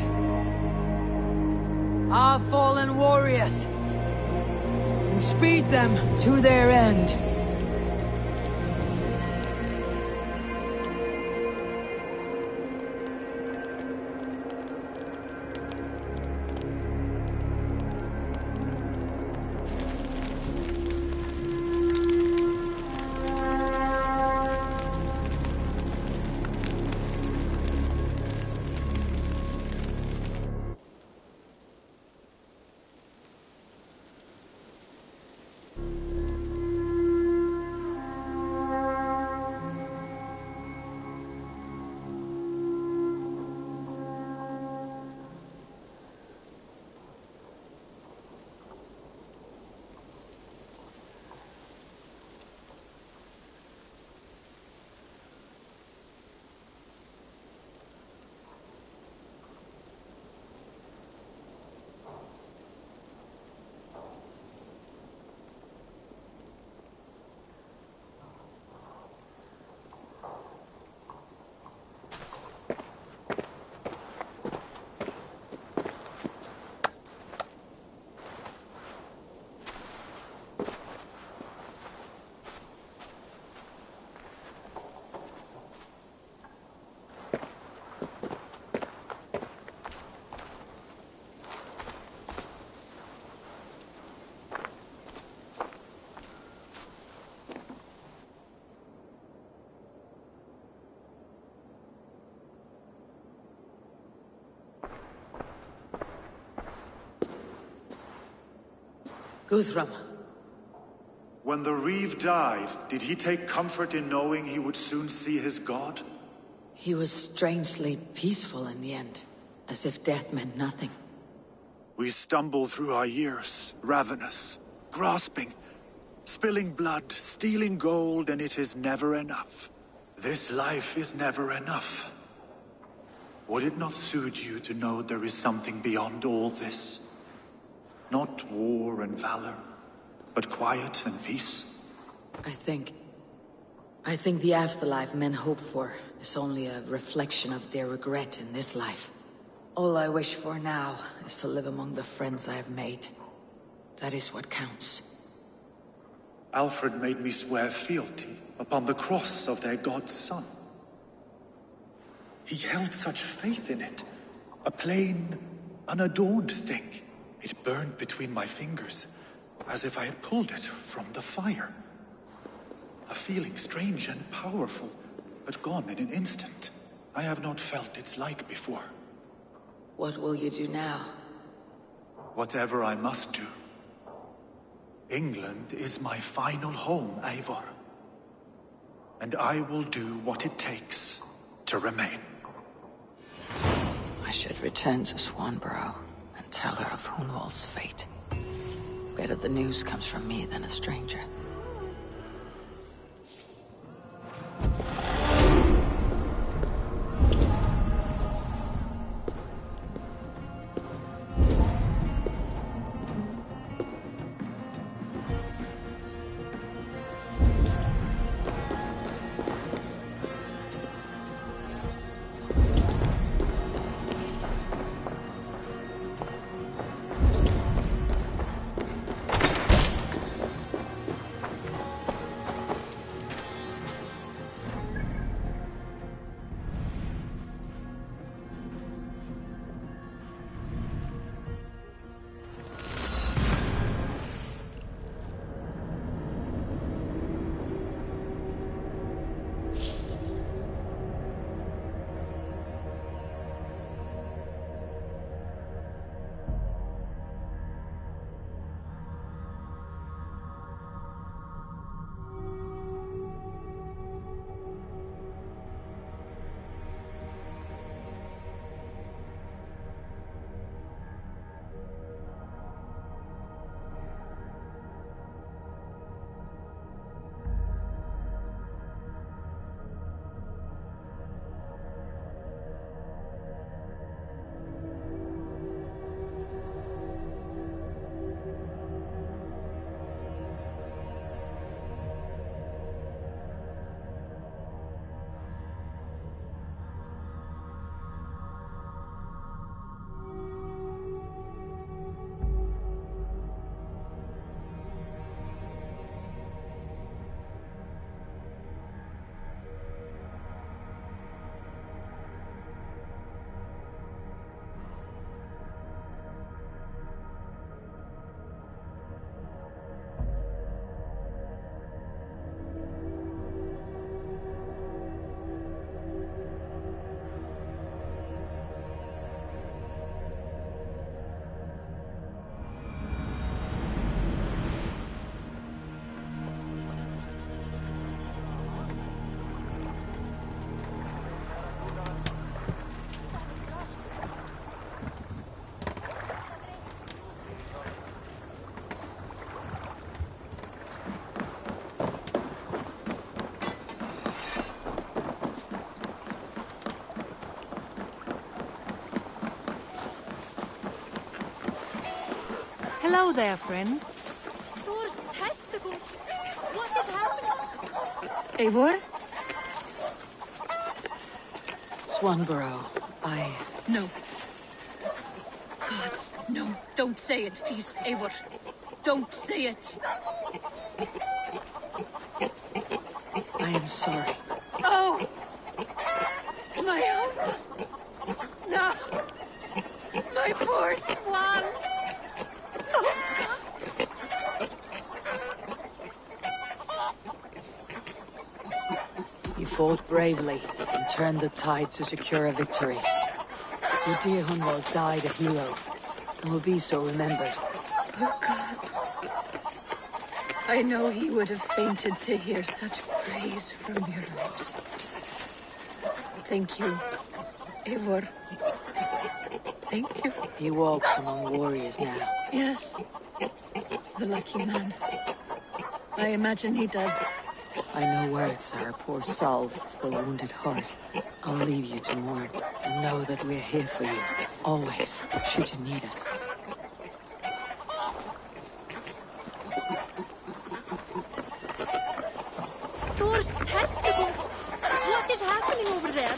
Our fallen warriors. And speed them to their end. Guthrum. When the Reeve died, did he take comfort in knowing he would soon see his god? He was strangely peaceful in the end, as if death meant nothing. We stumble through our years, ravenous, grasping, spilling blood, stealing gold, and it is never enough. This life is never enough. Would it not suit you to know there is something beyond all this? Not war and valor, but quiet and peace? I think the afterlife men hope for is only a reflection of their regret in this life. All I wish for now is to live among the friends I have made. That is what counts. Alfred made me swear fealty upon the cross of their god's son. He held such faith in it, a plain, unadorned thing. It burned between my fingers, as if I had pulled it from the fire. A feeling strange and powerful, but gone in an instant. I have not felt its like before. What will you do now? Whatever I must do. England is my final home, Eivor. And I will do what it takes to remain. I should return to Swanborough and tell her of Hunwald's fate. Better the news comes from me than a stranger. Hello there, friend. Thor's testicles! What is happening? Eivor? Swanborough, No. Gods, no. Don't say it, please, Eivor. Don't say it. I am sorry. Oh! My uncle! No! My poor swan! Oh, gods! You fought bravely and turned the tide to secure a victory. Your dear Hunwald died a hero, and will be so remembered. Oh, gods. I know he would have fainted to hear such praise from your lips. Thank you, Eivor. Thank you. He walks among warriors now. Yes. The lucky man. I imagine he does. I know words are a poor salve for a wounded heart. I'll leave you to mourn, and know that we're here for you, always, should you need us. Thor's testicles! What is happening over there?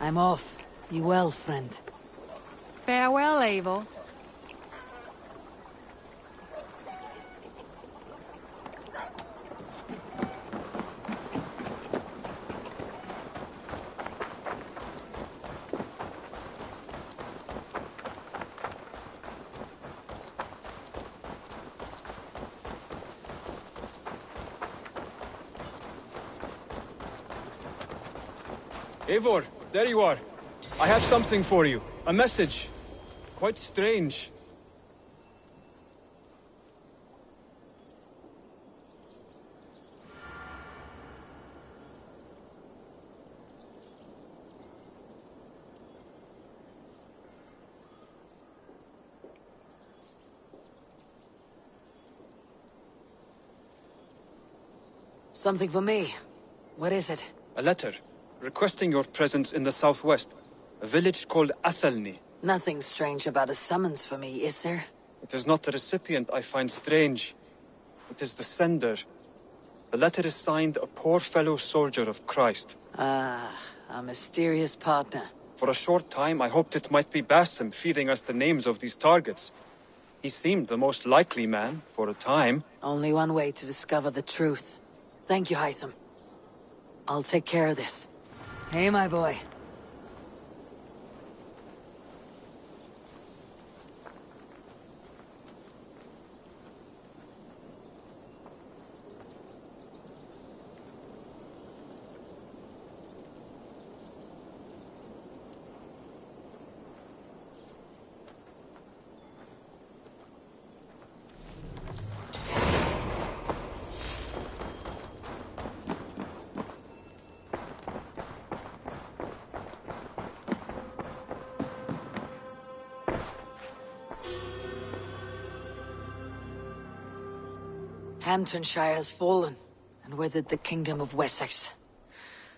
I'm off. Be well, friend. Farewell, Eivor. Eivor, there you are. I have something for you. A message. Quite strange. Something for me. What is it? A letter, requesting your presence in the southwest. A village called Athelney. Nothing strange about a summons for me, is there? It is not the recipient I find strange. It is the sender. The letter is signed a poor fellow soldier of Christ. Ah, a mysterious partner. For a short time I hoped it might be Basim feeding us the names of these targets. He seemed the most likely man, for a time. Only one way to discover the truth. Thank you, Hytham. I'll take care of this. Hey, my boy. Hamptonshire has fallen, and with it the Kingdom of Wessex.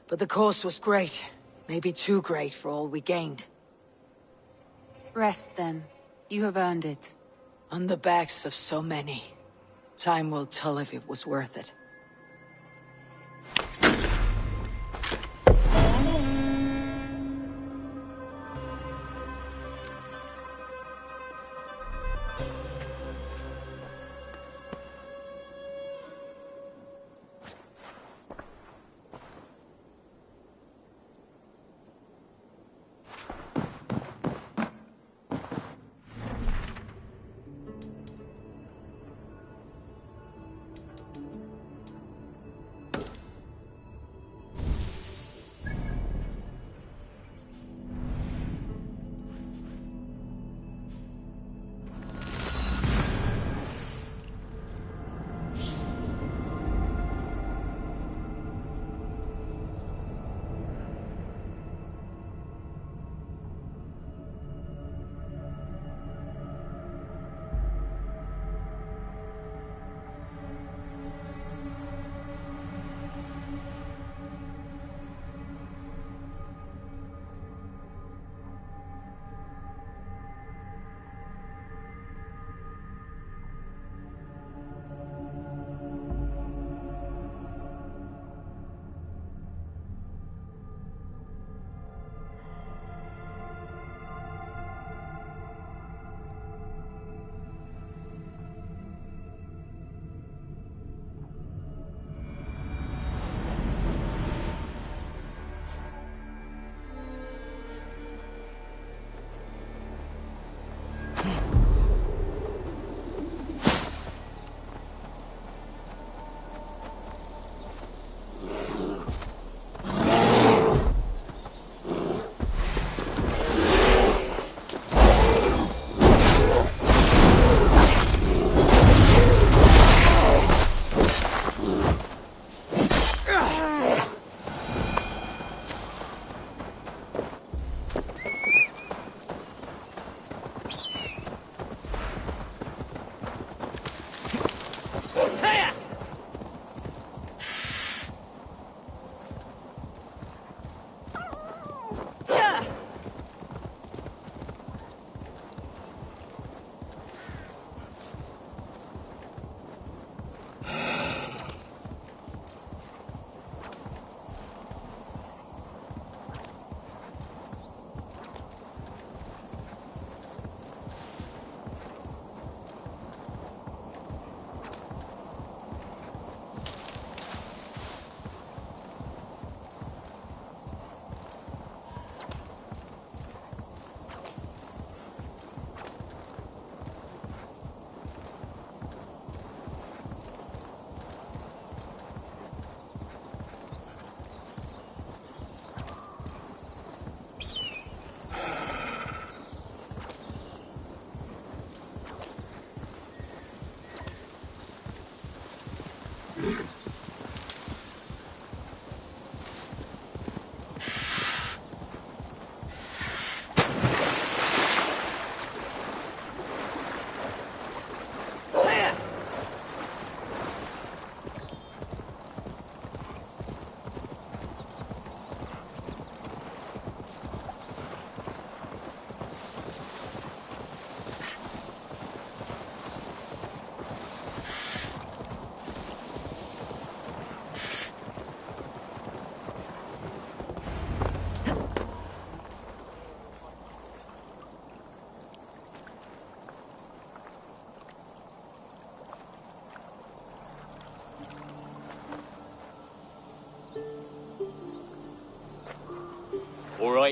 But the cost was great, maybe too great for all we gained. Rest then. You have earned it. On the backs of so many. Time will tell if it was worth it.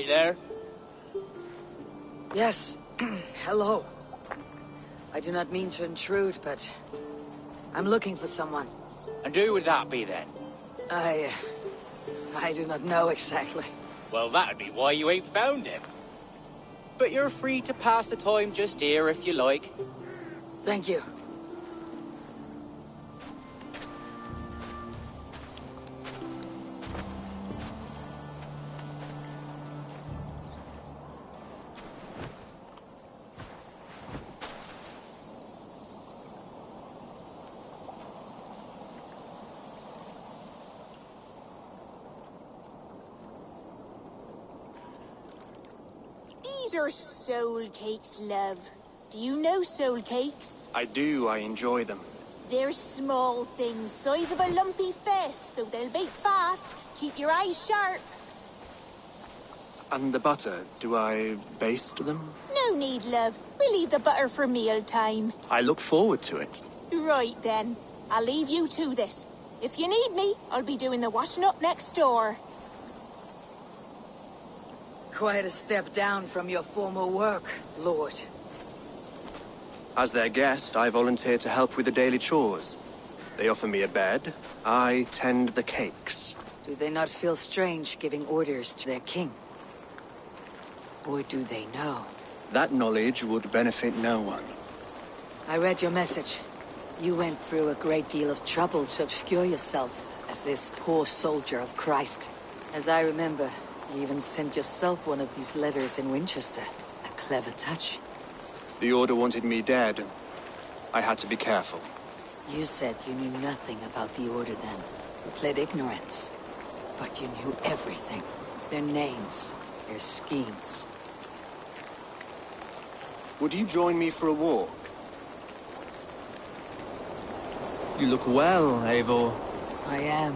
right there? Yes. Hello. I do not mean to intrude, but I'm looking for someone. And who would that be then? I do not know exactly. Well, that'd be why you ain't found him. But you're free to pass the time just here if you like. Thank you. These are soul cakes, love. Do you know soul cakes? I do. I enjoy them. They're small things, size of a lumpy fist, so they'll bake fast. Keep your eyes sharp. And the butter, do I baste them? No need, love. We'll leave the butter for mealtime. I look forward to it. Right then. I'll leave you to this. If you need me, I'll be doing the washing up next door. Quite a step down from your former work, Lord. As their guest, I volunteer to help with the daily chores. They offer me a bed. I tend the cakes. Do they not feel strange giving orders to their king? Or do they know? That knowledge would benefit no one. I read your message. You went through a great deal of trouble to obscure yourself as this poor soldier of Christ. As I remember, you even sent yourself one of these letters in Winchester. A clever touch. The Order wanted me dead. I had to be careful. You said you knew nothing about the Order then. You pled ignorance. But you knew everything. Their names, their schemes. Would you join me for a walk? You look well, Eivor. I am.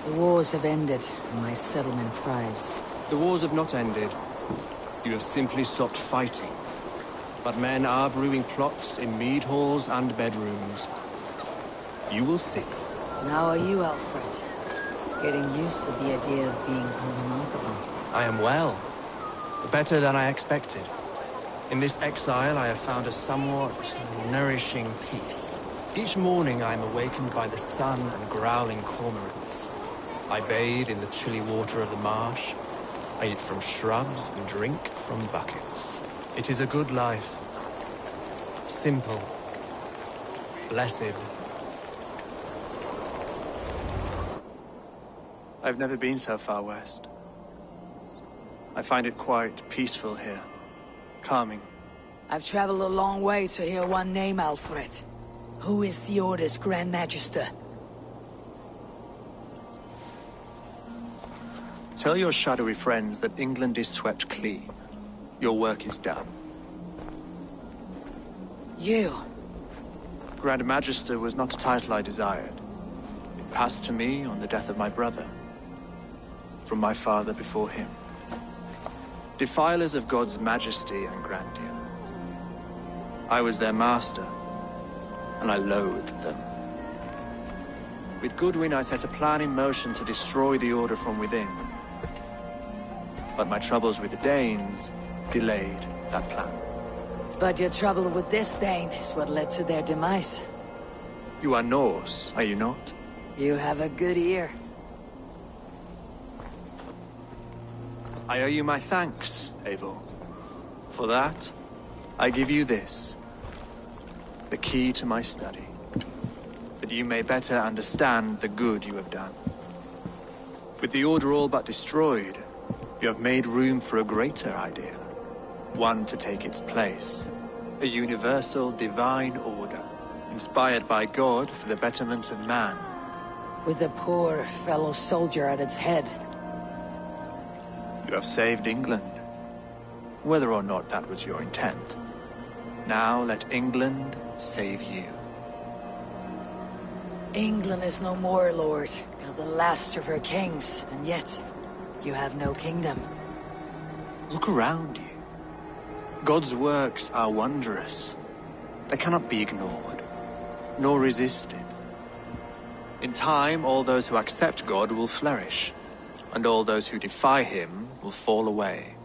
The wars have ended, and my settlement thrives. The wars have not ended. You have simply stopped fighting. But men are brewing plots in mead halls and bedrooms. You will see. How are you, Alfred? Getting used to the idea of being unremarkable. I am well. Better than I expected. In this exile, I have found a somewhat nourishing peace. Each morning, I am awakened by the sun and growling cormorants. I bathe in the chilly water of the marsh. I eat from shrubs and drink from buckets. It is a good life. Simple. Blessed. I've never been so far west. I find it quite peaceful here. Calming. I've traveled a long way to hear one name, Alfred. Who is the Order's Grand Magister? Tell your shadowy friends that England is swept clean. Your work is done. You? Grand Magister was not a title I desired. It passed to me on the death of my brother. From my father before him. Defilers of God's majesty and grandeur. I was their master, and I loathed them. With Goodwin, I set a plan in motion to destroy the Order from within. But my troubles with the Danes delayed that plan. But your trouble with this Dane is what led to their demise. You are Norse, are you not? You have a good ear. I owe you my thanks, Eivor. For that, I give you this. The key to my study. That you may better understand the good you have done. With the Order all but destroyed, you have made room for a greater idea. One to take its place. A universal divine order, inspired by God for the betterment of man. With a poor fellow soldier at its head. You have saved England, whether or not that was your intent. Now let England save you. England is no more, Lord. You're the last of her kings, and yet you have no kingdom. Look around you. God's works are wondrous. They cannot be ignored, nor resisted. In time, all those who accept God will flourish, and all those who defy him will fall away.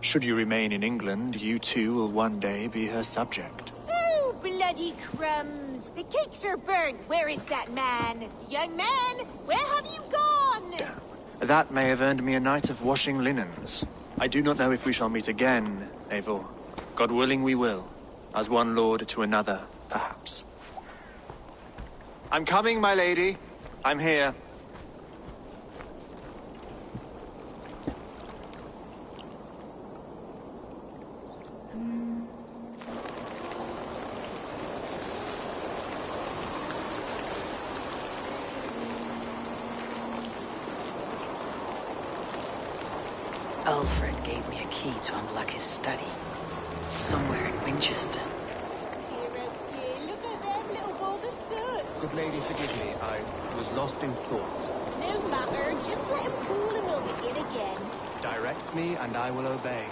Should you remain in England, you too will one day be her subject. Oh, bloody crumbs! The cakes are burnt! Where is that man? Young man, where have you gone? That may have earned me a night of washing linens. I do not know if we shall meet again, Eivor. God willing we will. As one lord to another, perhaps. I'm coming, my lady. I'm here. Alfred gave me a key to unlock his study. Somewhere in Winchester. Dear, oh dear, look at them little balls of soot! Good lady, forgive me. I was lost in thought. No matter, just let him cool and we'll begin again. Direct me, and I will obey.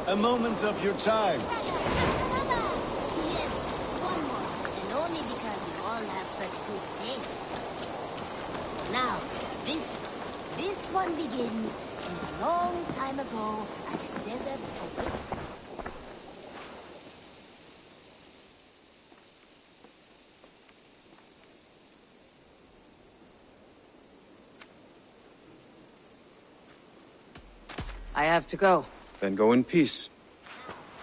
A moment of your time. Yes, it's one more. And only because you all have such good taste. Now, this one begins in a long time ago at a desert oasis. I have to go. Then go in peace.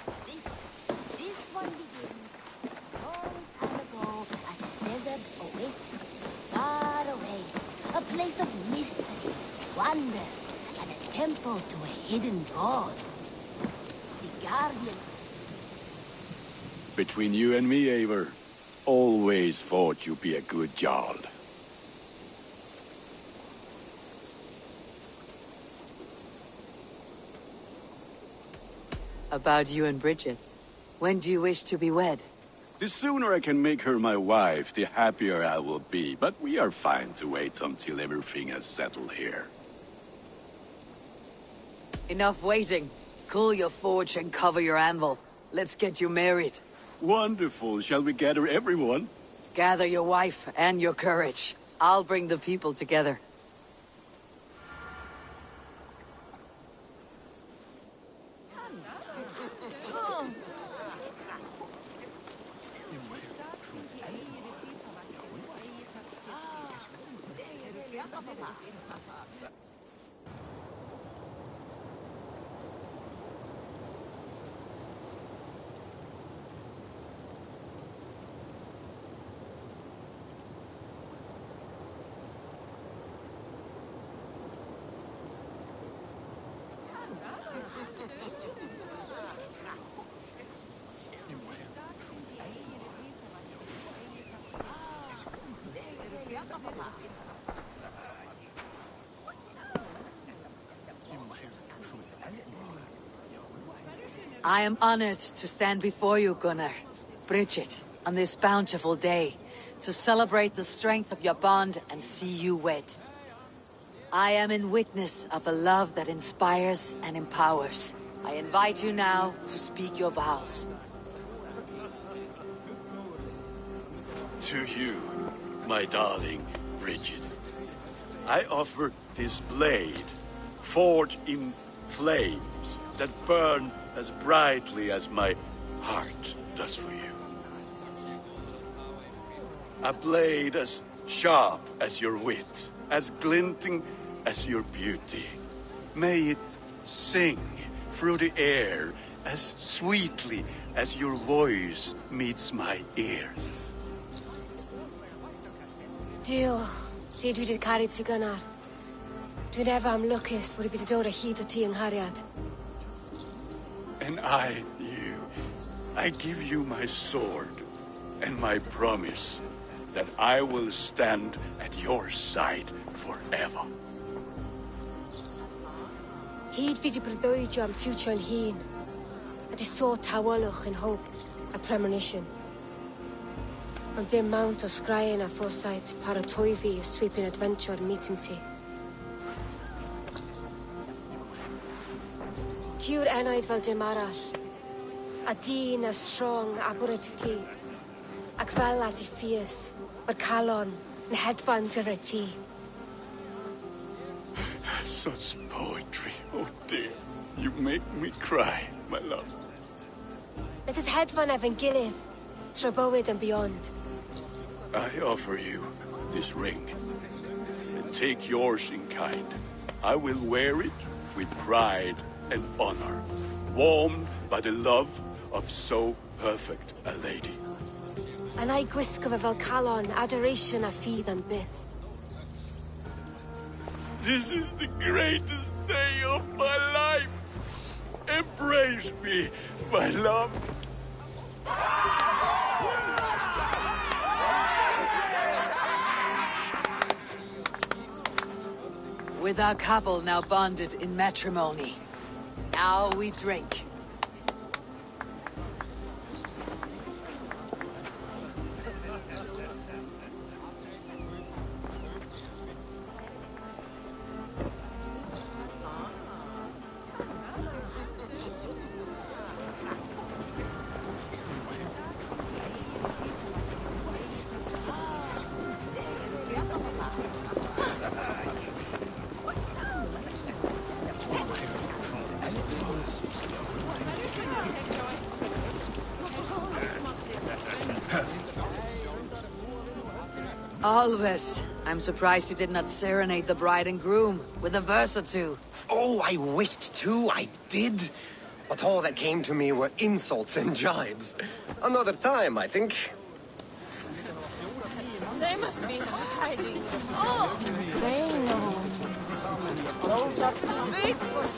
This one begins desert oasis, far away. A place of mystery, wonder, and a temple to a hidden god. The guardian. Between you and me, Eivor, always thought you'd be a good Jarl. About you and Bridget. When do you wish to be wed? The sooner I can make her my wife, the happier I will be. But we are fine to wait until everything has settled here. Enough waiting. Cool your forge and cover your anvil. Let's get you married. Wonderful. Shall we gather everyone? Gather your wife and your courage. I'll bring the people together. I am honored to stand before you, Gunnar, Bridget, on this bountiful day, to celebrate the strength of your bond and see you wed. I am in witness of a love that inspires and empowers. I invite you now to speak your vows. To you, my darling Bridget, I offer this blade, forged in flames that burn as brightly as my heart does for you. A blade as sharp as your wit, as glinting as your beauty. May it sing through the air as sweetly as your voice meets my ears. Dio, sid vi det karit sig Gunnar. Du never am lucas, would vi det dora hit och ting hariat. And I, I give you my sword and my promise that I will stand at your side forever. Hyd vi det brydwydio am future yn hun. A di so tawalwch in hope, a premonition. Ond dim mount o sgraen a foresight paratoi fi a sweeping adventure meeting ti. Tiw'r enaid fel dim arall. A dyn as strong a bwrdd ci. Ac fel as I fierce, mae'r calon yn hedfan dyr y ti. Such poetry, oh dear. You make me cry, my love. Let us hedfan efo'n gilydd, tro bywyd and beyond. I offer you this ring, and take yours in kind. I will wear it with pride and honor, warmed by the love of so perfect a lady. And I gwisgo fe fel calon, adoration a ffydd am byth. This is the greatest day of my life. Embrace me, my love. With our couple now bonded in matrimony, now we drink. Always. I'm surprised you did not serenade the bride and groom with a verse or two. Oh, I wished to, I did. But all that came to me were insults and jibes. Another time, I think. must be hiding. Oh! They know. Those are big ones.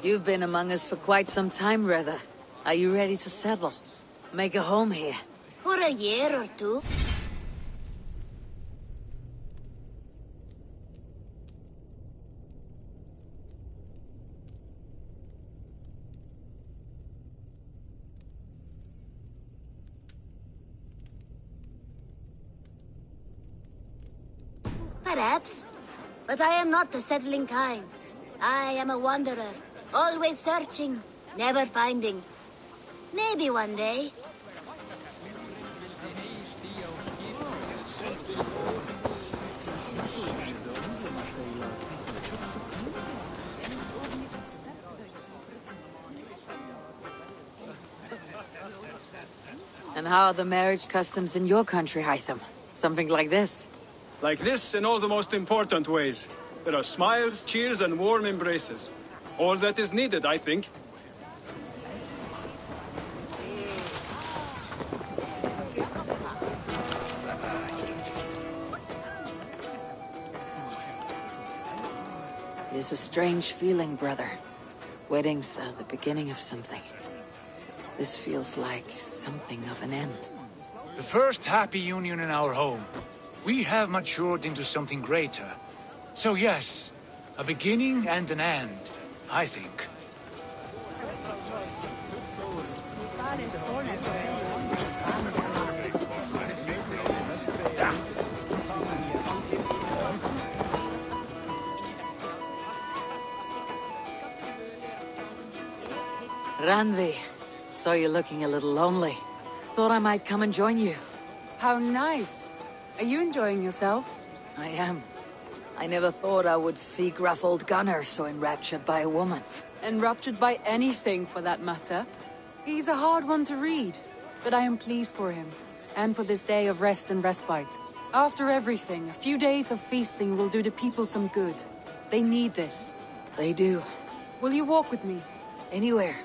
You've been among us for quite some time, Reda. Are you ready to settle? Make a home here? For a year or two. Perhaps. But I am not the settling kind. I am a wanderer, always searching, never finding. Maybe one day. And how are the marriage customs in your country, Hytham? Something like this? Like this in all the most important ways. There are smiles, cheers, and warm embraces. All that is needed, I think. It is a strange feeling, brother. Weddings are the beginning of something. This feels like something of an end. The first happy union in our home. We have matured into something greater. So yes, a beginning and an end, I think. Randvi, saw you looking a little lonely. Thought I might come and join you. How nice. Are you enjoying yourself? I am. I never thought I would see gruff old Gunnar so enraptured by a woman. Enraptured by anything, for that matter. He's a hard one to read, but I am pleased for him, and for this day of rest and respite. After everything, a few days of feasting will do the people some good. They need this. They do. Will you walk with me? Anywhere.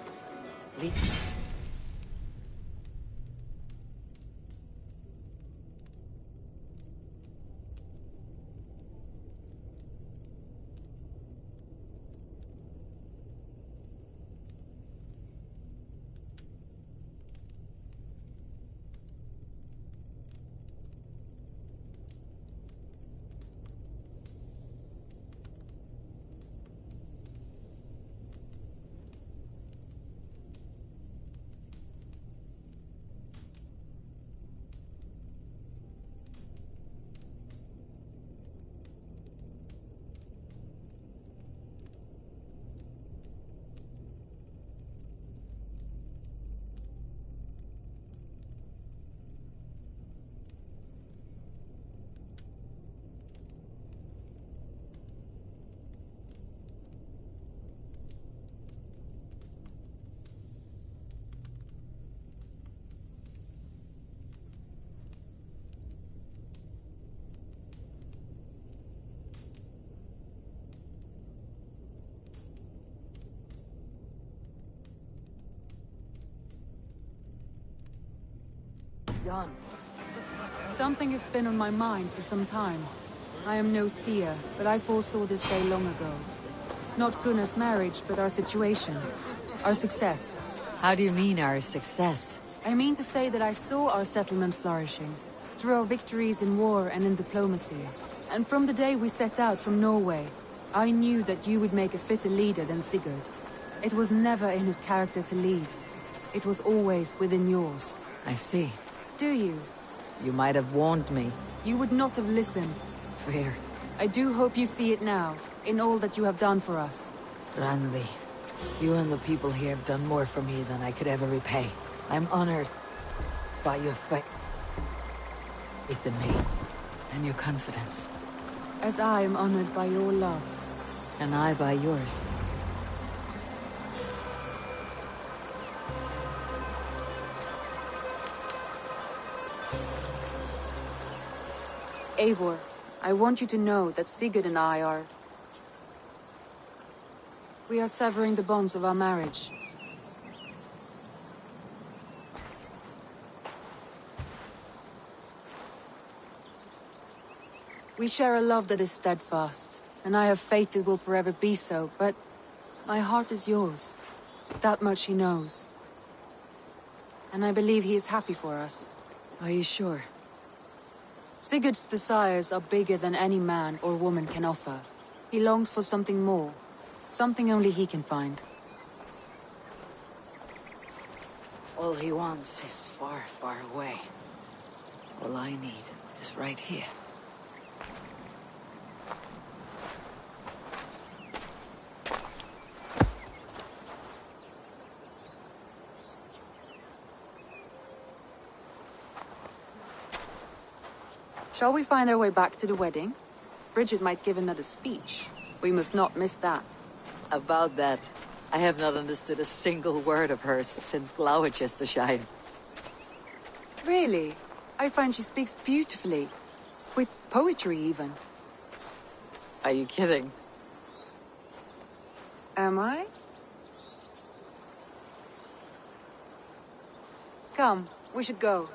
Jan. Something has been on my mind for some time. I am no seer, but I foresaw this day long ago. Not Gunnar's marriage, but our situation. Our success. How do you mean, our success? I mean to say that I saw our settlement flourishing, through our victories in war and in diplomacy. And from the day we set out from Norway, I knew that you would make a fitter leader than Sigurd. It was never in his character to lead. It was always within yours. I see. Do you? You might have warned me. You would not have listened. Fair. I do hope you see it now, in all that you have done for us. Randvi, you and the people here have done more for me than I could ever repay. I'm honored by your faith in me, and your confidence. As I am honored by your love. And I by yours. Eivor, I want you to know that Sigurd and I are... We are severing the bonds of our marriage. We share a love that is steadfast, and I have faith it will forever be so, but my heart is yours. That much he knows. And I believe he is happy for us. Are you sure? Sigurd's desires are bigger than any man or woman can offer. He longs for something more. Something only he can find. All he wants is far, far away. All I need is right here. Shall we find our way back to the wedding? Bridget might give another speech. We must not miss that. About that, I have not understood a single word of hers since Gloucestershire. Really? I find she speaks beautifully. With poetry, even. Are you kidding? Am I? Come, we should go.